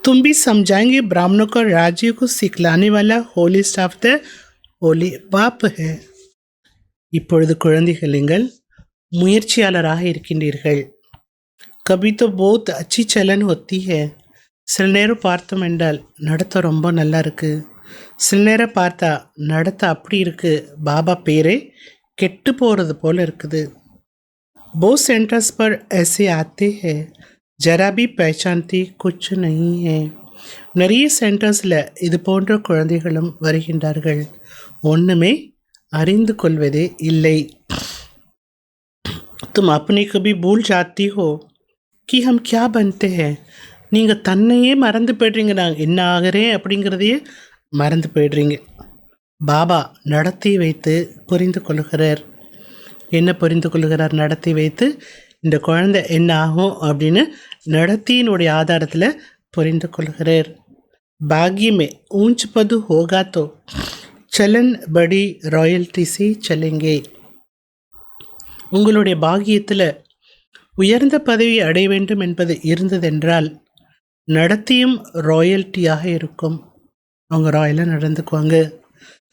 तुम भी समझाएंगे ब्राह्मणों को राज्य को सिखलाने वाला होली स्टाफ तो होली बाप है. இப்பொழுது குழந்தைகள் நீங்கள் முயற்சியாளராக இருக்கின்றீர்கள். கபி தோ போத் அச்சி சலன் ஹோத்தி ஹே. சில நேரம் பார்த்தோம் என்றால் நடத்த ரொம்ப நல்லா இருக்கு, சில நேரம் பார்த்தா நடத்த அப்படி இருக்கு, பாபா பேரே கெட்டு போகிறது போல இருக்குது. बहुत सेंटर्स पर ऐसे आते हैं जरा भी पहचानती कुछ नहीं है. நிறைய சென்டர்ஸில் இது போன்ற குழந்தைகளும் வருகின்றார்கள், ஒன்றுமே அறிந்து கொள்வதே இல்லை. तुम अपने कभी भूल जाती हो कि हम क्या बनते हैं. நீங்கள் தன்னையே மறந்து போய்ட்றீங்க, நாங்கள் என்ன ஆகிறேன் அப்படிங்கிறதையே மறந்து போய்ட்றீங்க. பாபா நடத்தி வைத்து புரிந்து கொள்கிறார். என்ன புரிந்து கொள்கிறார்? நடத்தி வைத்து இந்த குழந்தை என்ன ஆகும் அப்படின்னு நடத்தியினுடைய ஆதாரத்தில் புரிந்து கொள்கிறார். பாக்யமே ஊஞ்ச் பது ஹோகாத்தோ சலன் படி ராயல்டி சி சலங்கே. உங்களுடைய பாக்கியத்தில் உயர்ந்த பதவி அடைய வேண்டும் என்பது இருந்ததென்றால் நடத்தியும் ராயல்ட்டியாக இருக்கும். அவங்க ராயலாக நடந்துக்குவாங்க.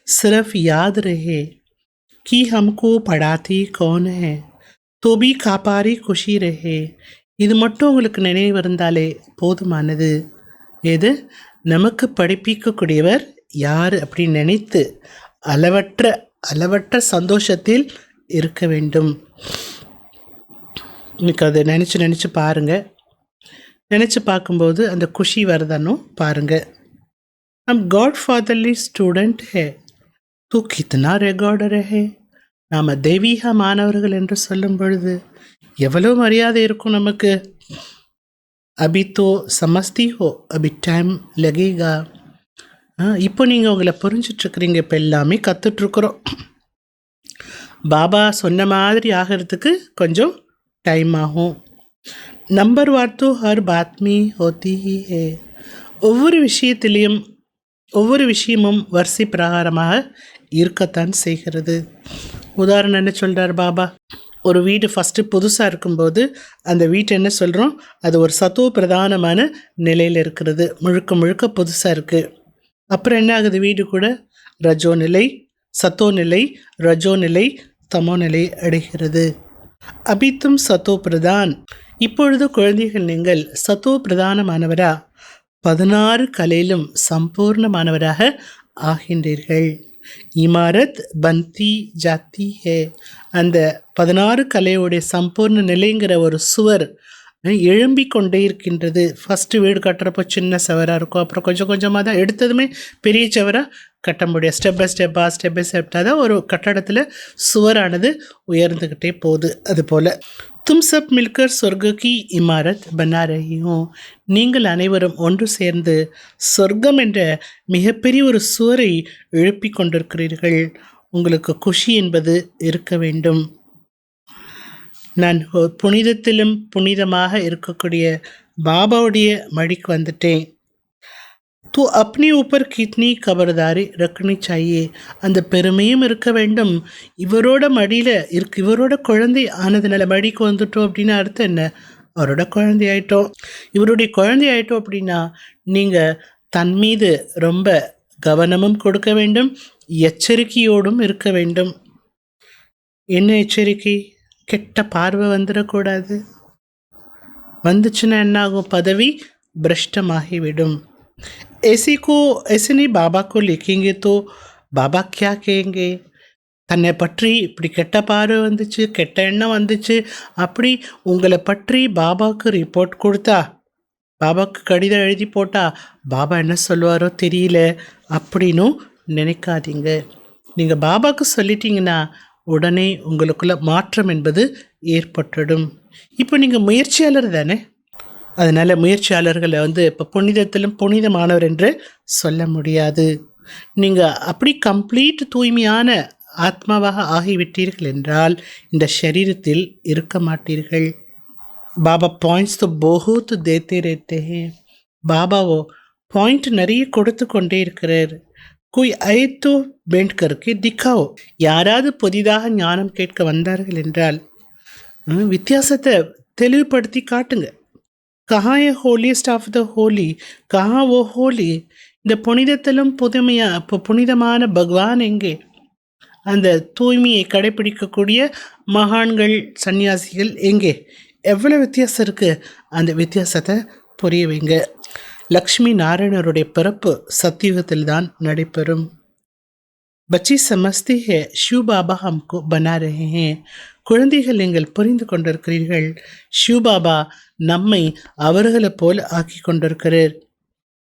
சிரஃப் யாத் ரஹே कि हमको पढ़ाती कौन है तो भी कापारी खुशी रहे. இது மட்டும் உங்களுக்கு நினைவு இருந்தாலே போதுமானது. எது? நமக்கு படிப்பிக்கக்கூடியவர் யார் அப்படின்னு நினைத்து அளவற்ற சந்தோஷத்தில் இருக்க வேண்டும். இன்னைக்கு அதை நினச்சி பாருங்கள். நினச்சி பார்க்கும்போது அந்த குஷி வருதானோ பாருங்கள். हम गॉड फादरली स्टूडेंट है तो कितना ரெக்கார்டு ரஹே. நாம் தெய்வீக மாணவர்கள் என்று சொல்லும் பொழுது எவ்வளோ மரியாதை இருக்கும் நமக்கு. அபி தோ சமஸ்தி ஹோ அபி டைம் லகேகா. இப்போ நீங்கள் உங்களை புரிஞ்சிட்ருக்குறீங்க, இப்போ எல்லாமே கற்றுட்ருக்குறோம். பாபா சொன்ன மாதிரி ஆகிறதுக்கு கொஞ்சம் டைம் ஆகும். நம்பர் வார்த்தோ ஹர் பாத்மி ஹோத்தி ஹி ஹே. ஒவ்வொரு விஷயமும் வரிசை பிரகாரமாக இருக்கத்தான் செய்கிறது. உதாரணம் என்ன சொல்கிறார் பாபா? ஒரு வீடு ஃபஸ்ட்டு புதுசாக இருக்கும்போது அந்த வீட்டை என்ன சொல்கிறோம்? அது ஒரு சத்துவ பிரதானமான நிலையில் இருக்கிறது, முழுக்க புதுசாக இருக்குது. அப்புறம் என்ன ஆகுது? வீடு கூட ரஜோ நிலை, சத்தோ நிலை, ரஜோ நிலை, தமோ நிலை அடைகிறது. அபித்தும் சத்தோ பிரதான். இப்பொழுது குழந்தைகள் நீங்கள் சத்தோ பிரதானமானவரா 16 கலையிலும் சம்பூர்ணமானவராக ஆகின்றீர்கள். இமாரத் பந்தி ஜாத்தி ஹே. அந்த 16 கலையோடைய சம்பூர்ண நிலைங்கிற ஒரு சுவர் எழும்பி கொண்டே இருக்கின்றது. ஃபஸ்ட்டு வீடு கட்டுறப்போ சின்ன சுவராக இருக்கும், அப்புறம் கொஞ்சம் கொஞ்சமாக தான் எடுத்ததுமே பெரிய சுவராக கட்ட முடியும். ஸ்டெப் பை ஸ்டெப்பாக தான் ஒரு கட்டடத்தில் சுவரானது உயர்ந்துக்கிட்டே போகுது. அதுபோல் तुम सब मिलकर स्वर्ग की इमारत बना रही हो. நீங்கள் அனைவரும் ஒன்று சேர்ந்து சொர்க்கம் என்ற மிகப்பெரிய ஒரு சுவரை எழுப்பி கொண்டிருக்கிறீர்கள். உங்களுக்கு குஷி என்பது இருக்க வேண்டும். நான் புனிதத்திலும் புனிதமாக இருக்கக்கூடிய பாபாவுடைய மடிக்கு வந்துட்டேன். தூ அப்னி ஊப்பர் கிட்னி கபர்தாரி ரக்னி சாயே. அந்த பெருமையும் இருக்க வேண்டும். இவரோட மடியில் இவரோட குழந்தை ஆனதுனால மடிக்கு வந்துட்டோம் அப்படின்னு அர்த்தம் என்ன? அவரோட குழந்தை ஆயிட்டோம். இவருடைய குழந்தை ஆயிட்டோம் அப்படின்னா நீங்கள் தன் மீது ரொம்ப கவனமும் கொடுக்க வேண்டும், எச்சரிக்கையோடும் இருக்க வேண்டும். என்ன எச்சரிக்கை? கெட்ட பார்வை வந்துடக்கூடாது. வந்துச்சுன்னா என்னாகும்? பதவி பிரஷ்டமாகிவிடும். ऐसे नहीं बाबा को लिखेंगे तो बाबा क्या कहेंगे? தன்னை பற்றி இப்படி கெட்ட பார்வை வந்துச்சு, கெட்ட எண்ணம் வந்துச்சு, அப்படி உங்களை பற்றி பாபாவுக்கு ரிப்போர்ட் கொடுத்தா, பாபாவுக்கு கடிதம் எழுதி போட்டா பாபா என்ன சொல்லுவாரோ தெரியல அப்படின்னும் நினைக்காதீங்க. நீங்கள் பாபாவுக்கு சொல்லிட்டீங்கன்னா உடனே உங்களுக்குள்ள மாற்றம் என்பது ஏற்பட்டுடும். இப்போ நீங்கள் முயற்சியாளர் தானே, அதனால் முயற்சியாளர்களை இப்போ புனிதத்திலும் புனிதமானவர் என்று சொல்ல முடியாது. நீங்கள் அப்படி கம்ப்ளீட் தூய்மையான ஆத்மாவாக ஆகிவிட்டீர்கள் என்றால் இந்த சரீரத்தில் இருக்க மாட்டீர்கள். பாபா பாயிண்ட்ஸ் तो बहुत देते रहते हैं. பாபாவோ பாயிண்ட் நிறைய கொடுத்து கொண்டே இருக்கிறார். कोई आए तो बेंड करके दिखाओ. யாராவது புதிதாக ஞானம் கேட்க வந்தார்கள் என்றால் வித்தியாசத்தை தெளிவுபடுத்தி காட்டுங்க. கஹா ஏ ஹோலியஸ்ட் ஆஃப் த ஹோலி, கஹா ஓ ஹோலி. இந்த புனிதத்திலும் புனிதமான பகவான் எங்கே? அந்த தூய்மையை கடைபிடிக்கக்கூடிய மகான்கள் சன்னியாசிகள் எங்கே? எவ்வளோ வித்தியாசம் இருக்குது, அந்த வித்தியாசத்தை புரிய வைங்க. லக்ஷ்மி நாராயணருடைய பிறப்பு சத்தியுகத்தில் தான் நடைபெறும். பச்சி समझती है शिव बाबा हमको बना रहे हैं. குழந்தைகள் நீங்கள் புரிந்து கொண்டிருக்கிறீர்கள், ஷிவ் பாபா நம்மை அவர்களை போல் ஆக்கி கொண்டிருக்கிறார்.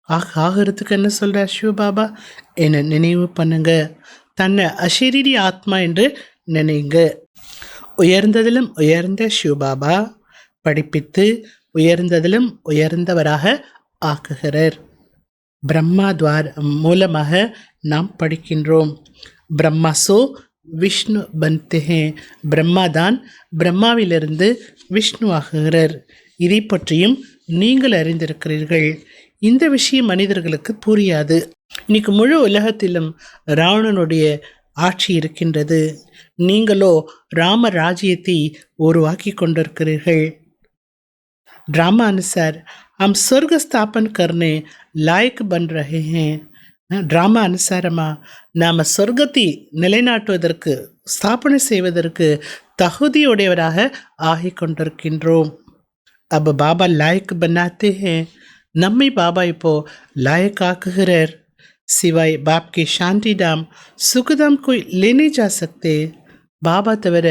ஆகிறதுக்கு என்ன சொல்கிறார் ஷிவ் பாபா? என்னை நினைவு பண்ணுங்க, தன்னை அஷரீரி ஆத்மா என்று நினைங்க. உயர்ந்ததிலும் உயர்ந்த ஷிவ் பாபா படிப்பித்து உயர்ந்ததிலும் உயர்ந்தவராக ஆக்குகிறார். பிரம்மா துவார் மூலமாக நாம் படிக்கின்றோம். பிரம்மா சோ விஷ்ணு பந்தே, பிரம்மா தான் பிரம்மாவிலிருந்து விஷ்ணு ஆகுகிறார். இதை பற்றியும் நீங்கள் அறிந்திருக்கிறீர்கள். இந்த விஷயம் மனிதர்களுக்கு புரியாது. இன்னைக்கு முழு உலகத்திலும் ராவணனுடைய ஆட்சி இருக்கின்றது. நீங்களோ ராம ராஜ்யத்தை உருவாக்கி கொண்டிருக்கிறீர்கள். ड्रामा अनुसार हम स्वर्ग स्थापन करने लायक बन रहे हैं. ட்ராமா அனுசாரமாக நாம் சொர்க்கத்தை நிலைநாட்டுவதற்கு ஸ்தாபனை செய்வதற்கு தகுதியுடையவராக ஆகிக் கொண்டிருக்கின்றோம். अब बाबा लायक बनाते हैं, நம்மை பாபா இப்போ लायक ஆக்குகிறார். सिवाय बाप के शांति धाम सुखधाम कोई ले नहीं जा सकते. பாபா தவிர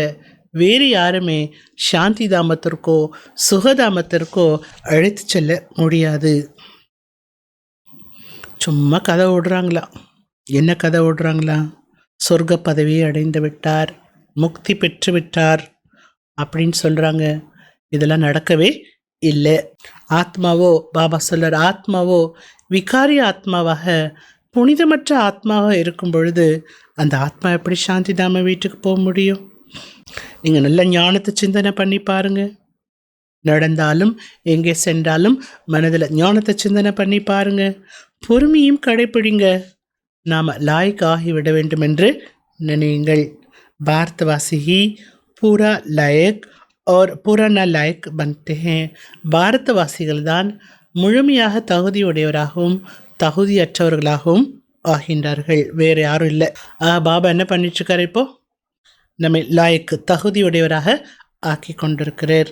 வேறு யாருமே சாந்தி தாமத்திற்கோ சுகதாமத்திற்கோ அழைத்து செல்ல முடியாது. சும்மா கதை ஓடுறாங்களா? என்ன கதை ஓடுறாங்களா? சொர்க்க பதவியை அடைந்து விட்டார், முக்தி பெற்று விட்டார் அப்படின்னு சொல்கிறாங்க. இதெல்லாம் நடக்கவே இல்லை. ஆத்மாவோ, பாபா சொல்கிறார், ஆத்மாவோ விகாரி ஆத்மாவாக புனிதமற்ற ஆத்மாவாக இருக்கும் பொழுது அந்த ஆத்மா எப்படி சாந்தி தாம வீட்டுக்கு போக முடியும்? நீங்கள் நல்ல ஞானத்தை சிந்தனை பண்ணி பாருங்கள். நடந்தாலும் எங்கே சென்றாலும் மனதில் ஞானத்தை சிந்தனை பண்ணி பாருங்கள். பொறுமையும் கடைப்பிடிங்க. நாம் லாய்க் ஆகிவிட வேண்டும் என்று நினையுங்கள். பாரத்வாசி ஹி பூரா லாயக் और पूरा न लायक बनते हैं. பாரதவாசிகள் தான் முழுமையாக தகுதியுடையவராகவும் தகுதியற்றவர்களாகவும் ஆகின்றார்கள். வேறு யாரும் இல்லை. பாபா என்ன பண்ணிட்டுருக்காரு? இப்போ நம்மை லாயக்கு தகுதியுடையவராக ஆக்கி கொண்டிருக்கிறார்.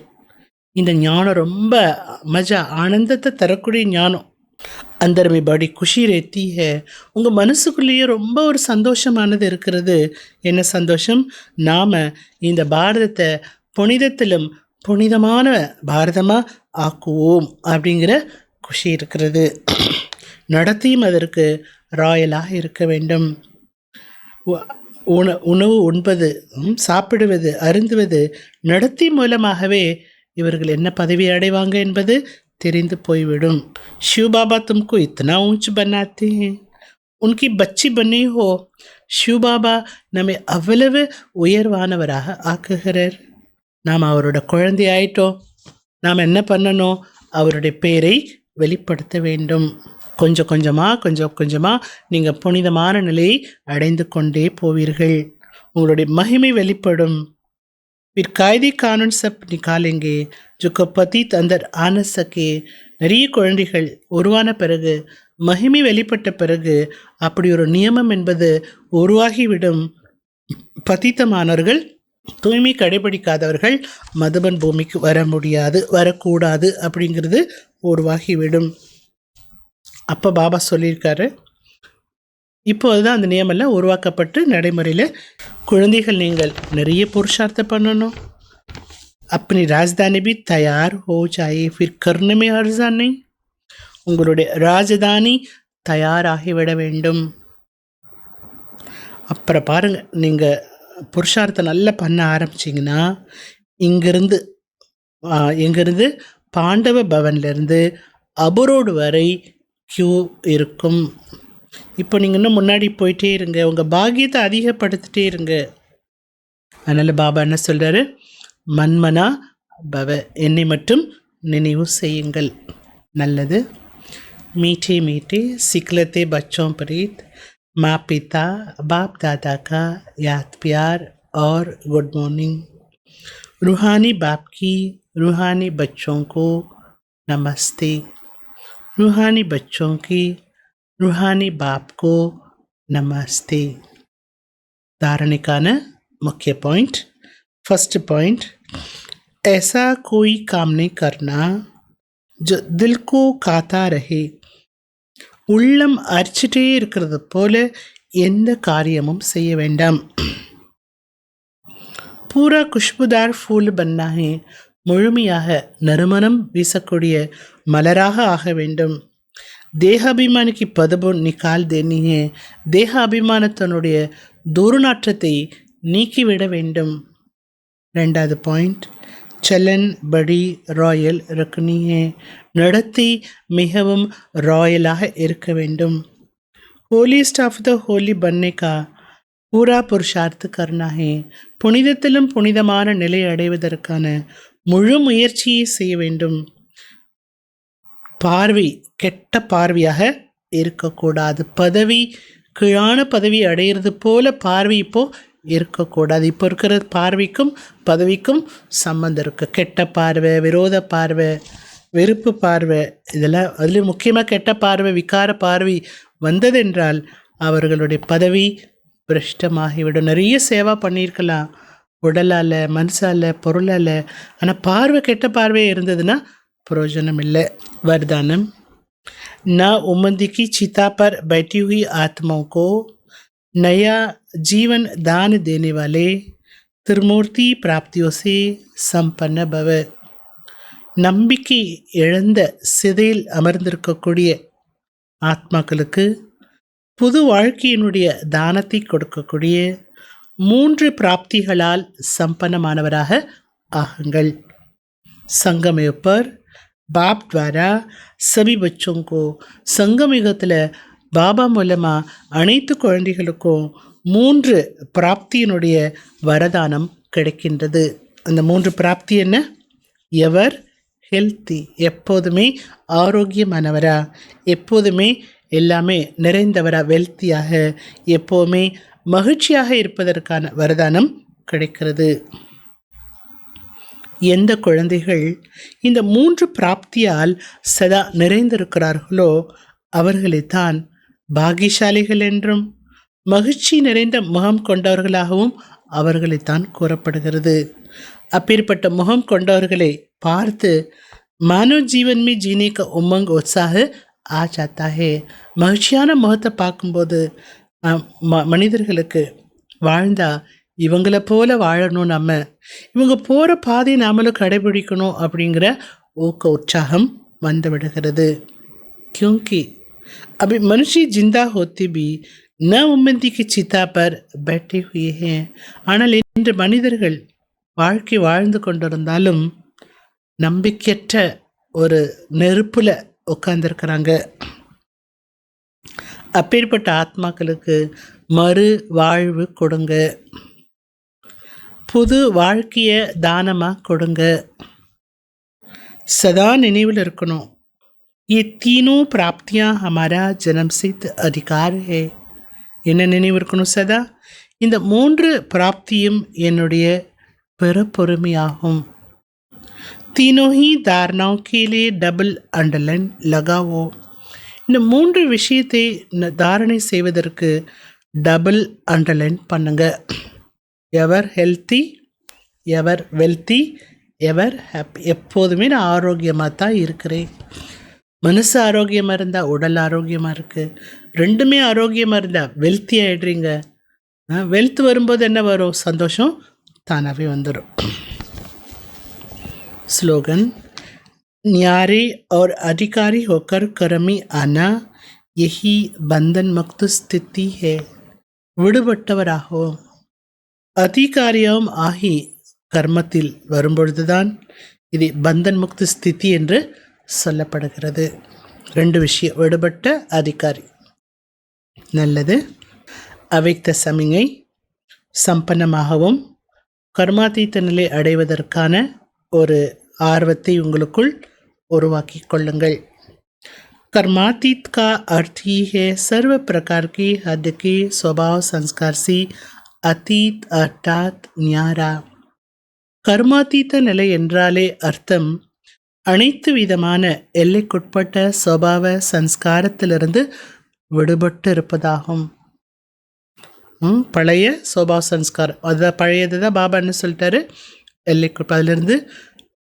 இந்த ஞானம் ரொம்ப மஜா ஆனந்தத்தை தரக்கூடிய ஞானம். अंदर में बड़ी खुशी रहती है. உங்கள் மனசுக்குள்ளேயே ரொம்ப ஒரு சந்தோஷமானது இருக்கிறது. என்ன சந்தோஷம்? நாம் இந்த பாரதத்தை புனிதத்திலும் புனிதமான பாரதமாக ஆக்குவோம் அப்படிங்கிற குஷி இருக்கிறது. நடத்தியும் அதற்கு ராயலாக இருக்க வேண்டும். உணவு உண்பது, சாப்பிடுவது, அருந்துவது நடத்தி மூலமாகவே இவர்கள் என்ன பதவி அடைவாங்க என்பது தெரிந்து போய்விடும். शिव बाबा तुमको इतना ऊंच बनाते हैं, उनकी बच्ची बनी हो. शिव बाबा நம்மை அவ்வளவு உயர்வானவராக ஆக்குகிறார். நாம் அவரோட குழந்தை ஆயிட்டோம். நாம் என்ன பண்ணணும்? அவருடைய பேரை வெளிப்படுத்த வேண்டும். கொஞ்சம் கொஞ்சமாக நீங்கள் புனிதமான நிலையை அடைந்து கொண்டே போவீர்கள். உங்களுடைய மகிமை வெளிப்படும். फिर कायदे कानून सब निकालेंगे जो पतित अंदर आने सके. நிறைய குழந்தைகள் உருவான பிறகு, மகிமை வெளிப்பட்ட பிறகு அப்படி ஒரு நியமம் என்பது உருவாகிவிடும். பதித்தமானவர்கள், தூய்மை கடைபிடிக்காதவர்கள் மதுபன் பூமிக்கு வர முடியாது, வரக்கூடாது அப்படிங்கிறது உருவாகிவிடும். அப்போ பாபா சொல்லியிருக்காரு, இப்போது தான் அந்த நியமெல்லாம் உருவாக்கப்பட்டு நடைமுறையில். குழந்தைகள் நீங்கள் நிறைய புருஷார்த்தம் பண்ணணும். अपनी राजधानी भी तैयार हो जाए, फिर करने में हर्जा नहीं. உங்களுடைய ராஜதானி தயாராகிவிட வேண்டும். அப்புறம் பாருங்கள், நீங்கள் புருஷார்த்தம் நல்லா பண்ண ஆரம்பிச்சிங்கன்னா இங்கேருந்து பாண்டவ பவன்லேருந்து அபரோடு வரை கியூ இருக்கும். இப்போ நீங்கள் இன்னும் முன்னாடி போயிட்டே இருங்க, உங்கள் பாக்கியத்தை அதிகப்படுத்திட்டே இருங்க. அதனால் பாபா என்ன சொல்கிறாரு? மன்மனா பவ, என்னை மட்டும் நினைவு செய்யுங்கள். நல்லது. मीठे मीठे सिखलते बच्चों प्रीत, माँ पिता बाप दादा का याद प्यार और गुड मॉर्निंग. रूहानी बाप की रूहानी बच्चों को नमस्ते. रूहानी बच्चों की रूहानी बाप को नमस्ते. धारणेकान मुख्य पॉइंट। फर्स्ट पॉइंट, ऐसा कोई काम नहीं करना जो दिल को खाता रहे. உள்ளம் அரிச்சிட்டே இருக்கிறது போல எந்த காரியமும் செய்ய வேண்டாம். பூரா குஷ்புதார் ஃபூல் பன்னா ஹே, முழுமையாக நறுமணம் வீசக்கூடிய மலராக ஆக வேண்டும். தேகாபிமானிக்கு பதபு நிக்கால் தேனியே, தேக அபிமானத்தினுடைய துர்நாற்றத்தை நீக்கிவிட வேண்டும். ரெண்டாவது பாயிண்ட், சலன் படி ராயல் ரக்னியே, நடத்தை மிகவும் ராயலாக இருக்க வேண்டும். ஹோலிஸ்ட் ஆஃப் த ஹோலி பன்னைக்கா பூரா புருஷார்த்து கர்ணாஹே, புனிதத்திலும் புனிதமான நிலை அடைவதற்கான முழு முயற்சியை செய்ய வேண்டும். பார்வை கெட்ட பார்வையாக இருக்கக்கூடாது. பதவி கீழான பதவி அடையிறது போல பார்வை இப்போ இருக்கக்கூடாது. இப்போ இருக்கிற பார்வைக்கும் பதவிக்கும் சம்மந்தம் இருக்குது. கெட்ட பார்வை, விரோத பார்வை, வெறுப்பு பார்வை, இதெல்லாம் அதில் முக்கியமாக கெட்ட பார்வை, விகார பார்வை வந்ததென்றால் அவர்களுடைய பதவி பிரஷ்டமாகிவிடும். நிறைய சேவா பண்ணியிருக்கலாம் உடலால், மனசால், பொருளால். ஆனால் பார்வை கெட்ட பார்வை இருந்ததுன்னா பிரயோஜனம் இல்லை. वरदानम, न उम्मदी की चिता पर बैठी हुई आत्माओं को नया जीवन दान देने वाले त्रिमूर्ति प्राप्तियों से संपन्न भव. நம்பிக்கை இழந்த சிதையில் அமர்ந்திருக்கக்கூடிய ஆத்மாக்களுக்கு புது வாழ்க்கையினுடைய தானத்தை கொடுக்கக்கூடிய 3 பிராப்திகளால் சம்பன்னமானவராக ஆகுங்கள். संगमयुपर बाप द्वारा सभी बच्चों को, संगम யுகத்தில் பாபா மூலமாக அனைத்து குழந்தைகளுக்கும் 3 பிராப்தியினுடைய வரதானம் கிடைக்கின்றது. அந்த 3 பிராப்தி என்ன? எவர் ஹெல்த்தி, எப்போதுமே ஆரோக்கியமானவரா, எப்போதுமே எல்லாமே நிறைந்தவரா, வெல்த்தியாக, எப்போதுமே மகிழ்ச்சியாக இருப்பதற்கான வரதானம் கிடைக்கிறது. எந்த குழந்தைகள் இந்த 3 பிராப்தியால் சதா நிறைந்திருக்கிறார்களோ அவர்களைத்தான் பாகியசாலிகள் என்றும் மகிழ்ச்சி நிறைந்த முகம் கொண்டவர்களாகவும் அவர்களைத்தான் கூறப்படுகிறது. அப்பேற்பட்ட முகம் கொண்டவர்களை பார்த்து மானவ ஜீவன் மீ ஜீனே கா உமங் உற்சாக ஆ ஜாத்தா ஹே. மகிழ்ச்சியான முகத்தை பார்க்கும்போது மனிதர்களுக்கு வாழ்ந்தா இவங்கள போல வாழணும், நம்ம இவங்க போகிற பாதையை நாமளும் கடைபிடிக்கணும் அப்படிங்கிற ஊக்க உற்சாகம் வந்து விடுகிறது. क्योंकि अभी मनुष्य जिंदा होते भी न उम्मती की चिता पर बैठे हुए हैं. ஆனால் இன்று மனிதர்கள் வாழ்க்கை வாழ்ந்து கொண்டிருந்தாலும் நம்பிக்கையற்ற ஒரு நெருப்பில் உட்கார்ந்துருக்கிறாங்க. அப்பேற்பட்ட ஆத்மாக்களுக்கு மறு வாழ்வு கொடுங்க, புது வாழ்க்கையை தானமாக கொடுங்க. சதா நினைவில் இருக்கணும், ये तीनों प्राप्तियाँ हमारा जन्मसिद्ध अधिकार है. என்ன நினைவு இருக்கணும் சதா? இந்த 3 பிராப்தியும் என்னுடைய பிறப்புரிமையாகும். तीनों ही धारणाओं के लिए डबल अंडरलाइन लगाओ. இந்த 3 விஷயத்தை தாரணை செய்வதற்கு டபுள் அண்டர்லைன் பண்ணுங்க. எவர் ஹெல்த்தி, எவர் வெல்த்தி, எவர் ஹாப்பி. எப்போதுமே நான் ஆரோக்கியமாக தான் இருக்கிறேன். மனசு ஆரோக்கியமாக இருந்தால் உடல் ஆரோக்கியமாக இருக்குது. ரெண்டுமே ஆரோக்கியமாக இருந்தால் வெல்த்தி ஆகிடுறீங்க. வெல்த் வரும்போது என்ன வரும்? சந்தோஷம் தானாகவே வந்துடும். ஸ்லோகன், न्यारे और अधिकारी होकर कर्म में आना यही बंधन मुक्त स्थिति है. விடுபட்டவராகவோ அதிகாரியாகவும் ஆகி கர்மத்தில் வரும்பொழுதுதான் இது பந்தன் முக்தி ஸ்திதி என்று சொல்லப்படுகிறது. 2 விஷயம், விடுபட்ட அதிகாரி. நல்லது. அவைக்த சமிகை சம்பன்னமாகவும் கர்மாதீத்த நிலை அடைவதற்கான ஒரு ஆர்வத்தை உங்களுக்குள் उर्वाकी கொள்ளுங்கள். कर्मातीत का अर्थ ही है सर्व प्रकार की हद के स्वभाव संस्कार से अतीत अर्थात न्यारा. கர்மாதீத நிலை என்றாலே அர்த்தம் அனைத்து விதமான எல்லைக்குட்பட்ட சுபாவ சன்ஸ்காரத்திலிருந்து விடுபட்டு இருப்பதாகும். பழைய சோபா சன்ஸ்கார், அதை பழையது தான் பாபா என்ன சொல்லிட்டாரு, எல்லைக்கு அதிலிருந்து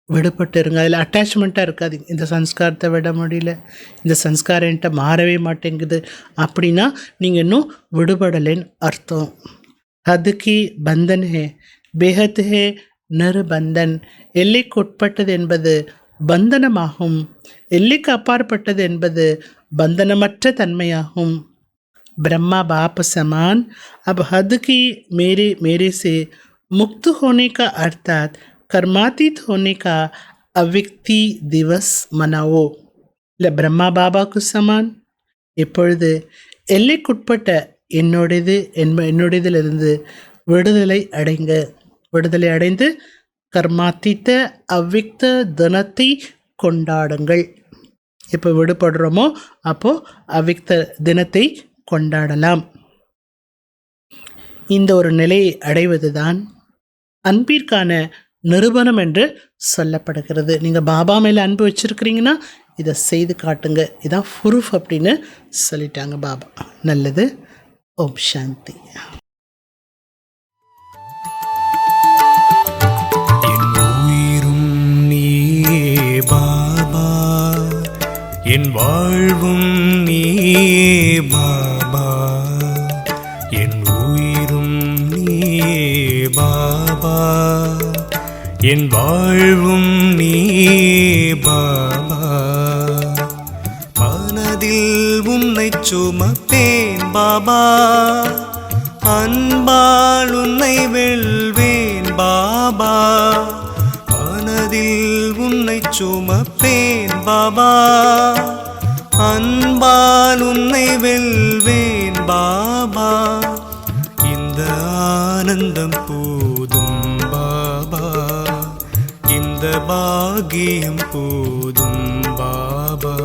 விடுபட்டு இருங்க. அதில் அட்டாச்மெண்ட்டாக இருக்காது. இந்த சன்ஸ்காரத்தை விட முடியல, இந்த சன்ஸ்காரம் என்கிட்ட மாறவே மாட்டேங்குது அப்படின்னா நீங்கள் இன்னும் விடுபடலைன்னு அர்த்தம். ஹதுக்கி பந்தன் ஹே, பேஹத் ஹே நிர்பந்தன். எல்லைக்குட்பட்டது என்பது பந்தனமாகும், எல்லைக்கு அப்பாற்பட்டது என்பது பந்தனமற்ற தன்மையாகும். ब्रह्मा बाप समान, अब हद की मेरे से मुक्त होने का अर्थात कर्मातीत होने का अव्यक्ति दिवस मनाओ. இல்லை பிரம்மா பாபாவுக்கு சமான், இப்பொழுது எல்லைக்குட்பட்ட என்னுடையதிலிருந்து விடுதலை அடைந்து கர்மாத்தீத்த அவ்விக்த தினத்தை கொண்டாடுங்கள். இப்போ விடுபடுறோமோ அப்போது அவ்விக்த தினத்தை கொண்டாடலாம். இந்த ஒரு நிலையை அடைவதுதான் அன்பிற்கான நிரூபணம் என்று சொல்லப்படுகிறது. நீங்கள் பாபா மேலே அன்பு வச்சுருக்கிறீங்கன்னா இதை செய்து காட்டுங்க, இதான் ப்ரூஃப் அப்படின்னு சொல்லிட்டாங்க பாபா. நல்லது. ஓம் சாந்தி. என் உயிரும் நீயே பாபா, என் வாழ்வும் நீயே பாபா, என் உயிரும் நீயே பாபா, என் வாழ்வும் நீயே பாபா. மனதில் உன்னை சுமப்பேன் பாபா, அன்பால் உன்னை வெல்வேன் பாபா. மனதில் உன்னை சுமப்பேன் பாபா, அன்பால் உன்னை வெல்வேன் பாபா. இந்த ஆனந்தம் போதும் பாபா, இந்த பாக்கியம் போதும் பாபா.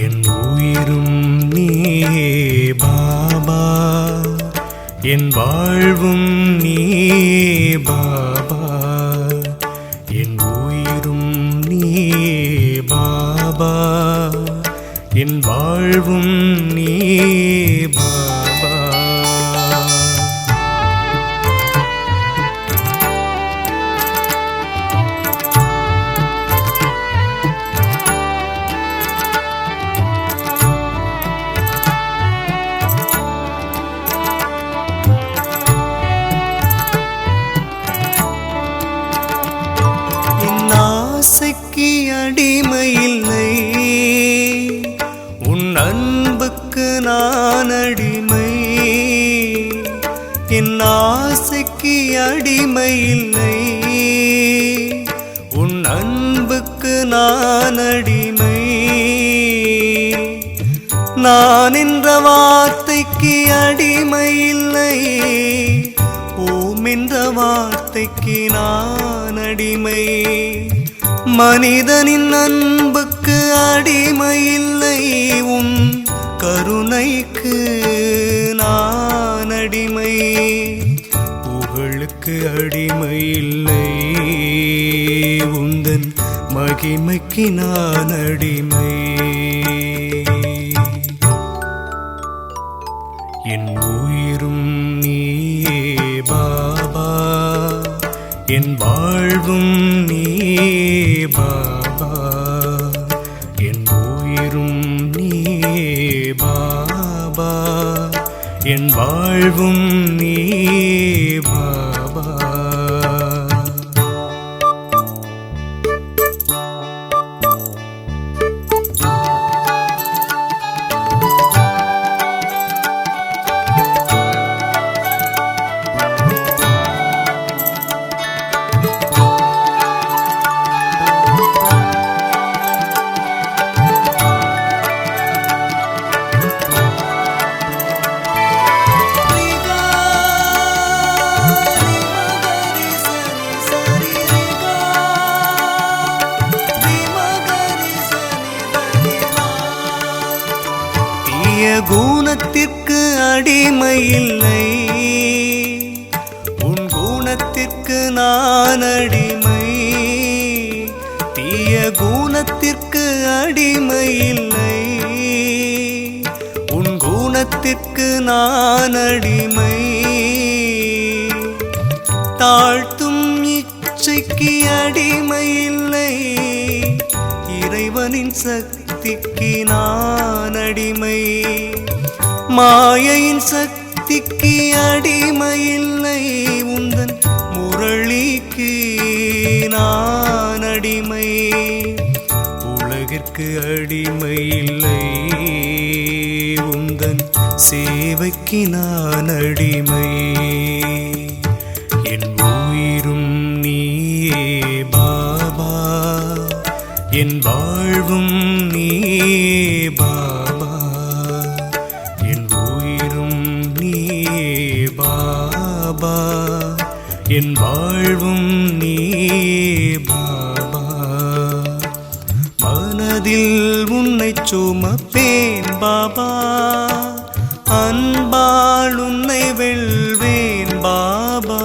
என் உயிரும் நீயே பாபா, என் வாழ்வும் நீயே பாபா, என் உயிரும் நீயே பாபா, என் வாழ்வும் நீயே பாபா. ஆசைக்கு அடிமையில்லை, உன் அன்புக்கு நான் அடிமை. என் ஆசைக்கு அடிமையில்லை, உன் அன்புக்கு நான் அடிமை. நான் என்ற வார்த்தைக்கு அடிமையில்லை, ஓம் என்ற வார்த்தைக்கு நான் அடிமை. மனிதனின் அன்புக்கு அடிமையில்லை, உன் கருணைக்கு நான் அடிமை. புகழுக்கு அடிமையில்லை, உந்தன் மகிமைக்கு நான் அடிமை. என் உயிரும் நீயே பாபா, என் வாழ்வும் நீயே பாபா, என் உயிரும் நீயே பாபா, என் வாழ்வும் நீயே பாபா. குணத்திற்கு அடிமையில்லை, உன் குணத்திற்கு நான் அடிமை. தீய குணத்திற்கு அடிமையில்லை, உன் குண குணத்திற்கு நான் அடிமை, தாழ்த்தும் இச்சைக்கு அடிமை இல்லை, இறைவனின் சக்திக்கு நான் அடிமை, மாயையின் சக்திக்கு அடிமை இல்லை, உந்தன் முரளிக்கு நான் அடிமை, உலகிற்கு அடிமை இல்லை, உந்தன் சேவைக்கு நான் அடிமை. என் உயிரும் நீயே பாபா, என் வாழ்வும் நீயே பாபா, என் உயிரும் நீயே பாபா, என் வாழ்வும் நீயே பாபா. மனதில் உன்னை சுமப்பேன் பாபா, அன்பால் உன்னை வெல்வேன் பாபா,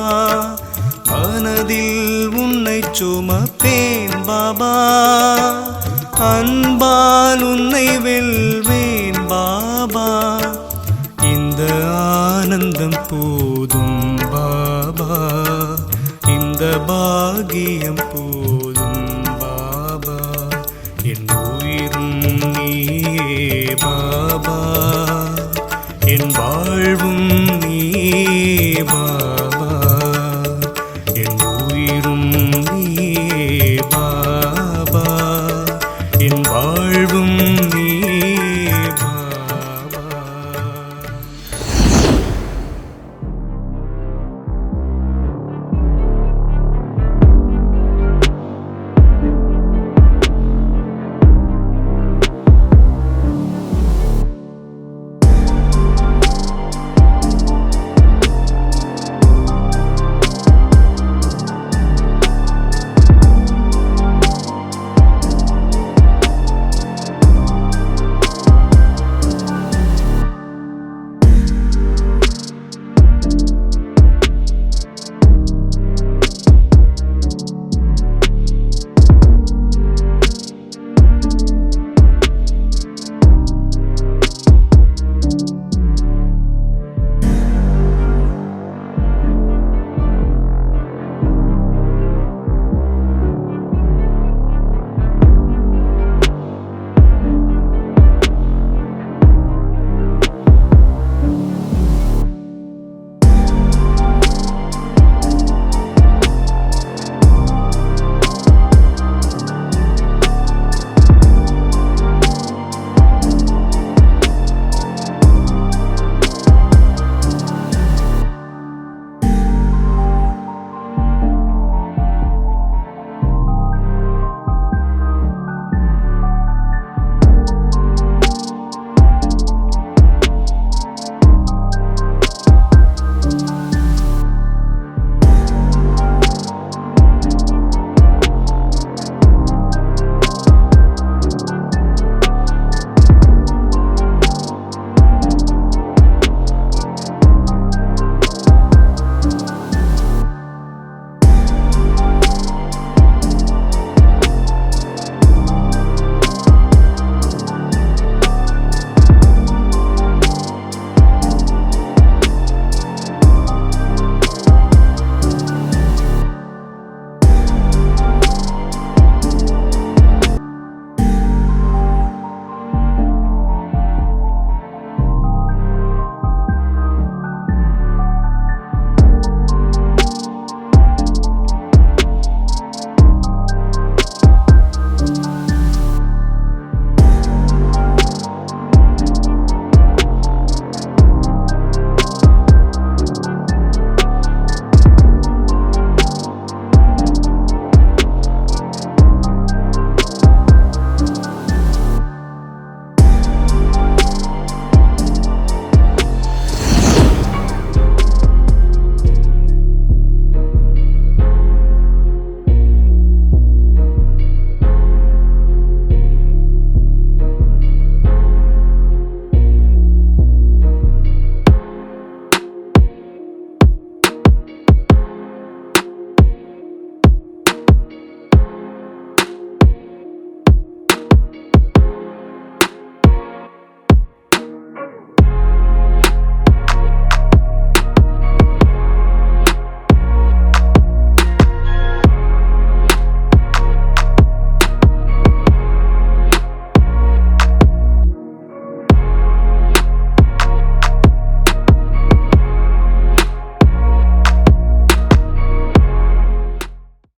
மனதில் உன்னை சுமப்பேன் பாபா, அன்பால் உன்னை வெல்வேன் பாபா. இந்த ஆனந்தம் போதும் பாபா, இந்த பாகியம் போதும் பாபா, என்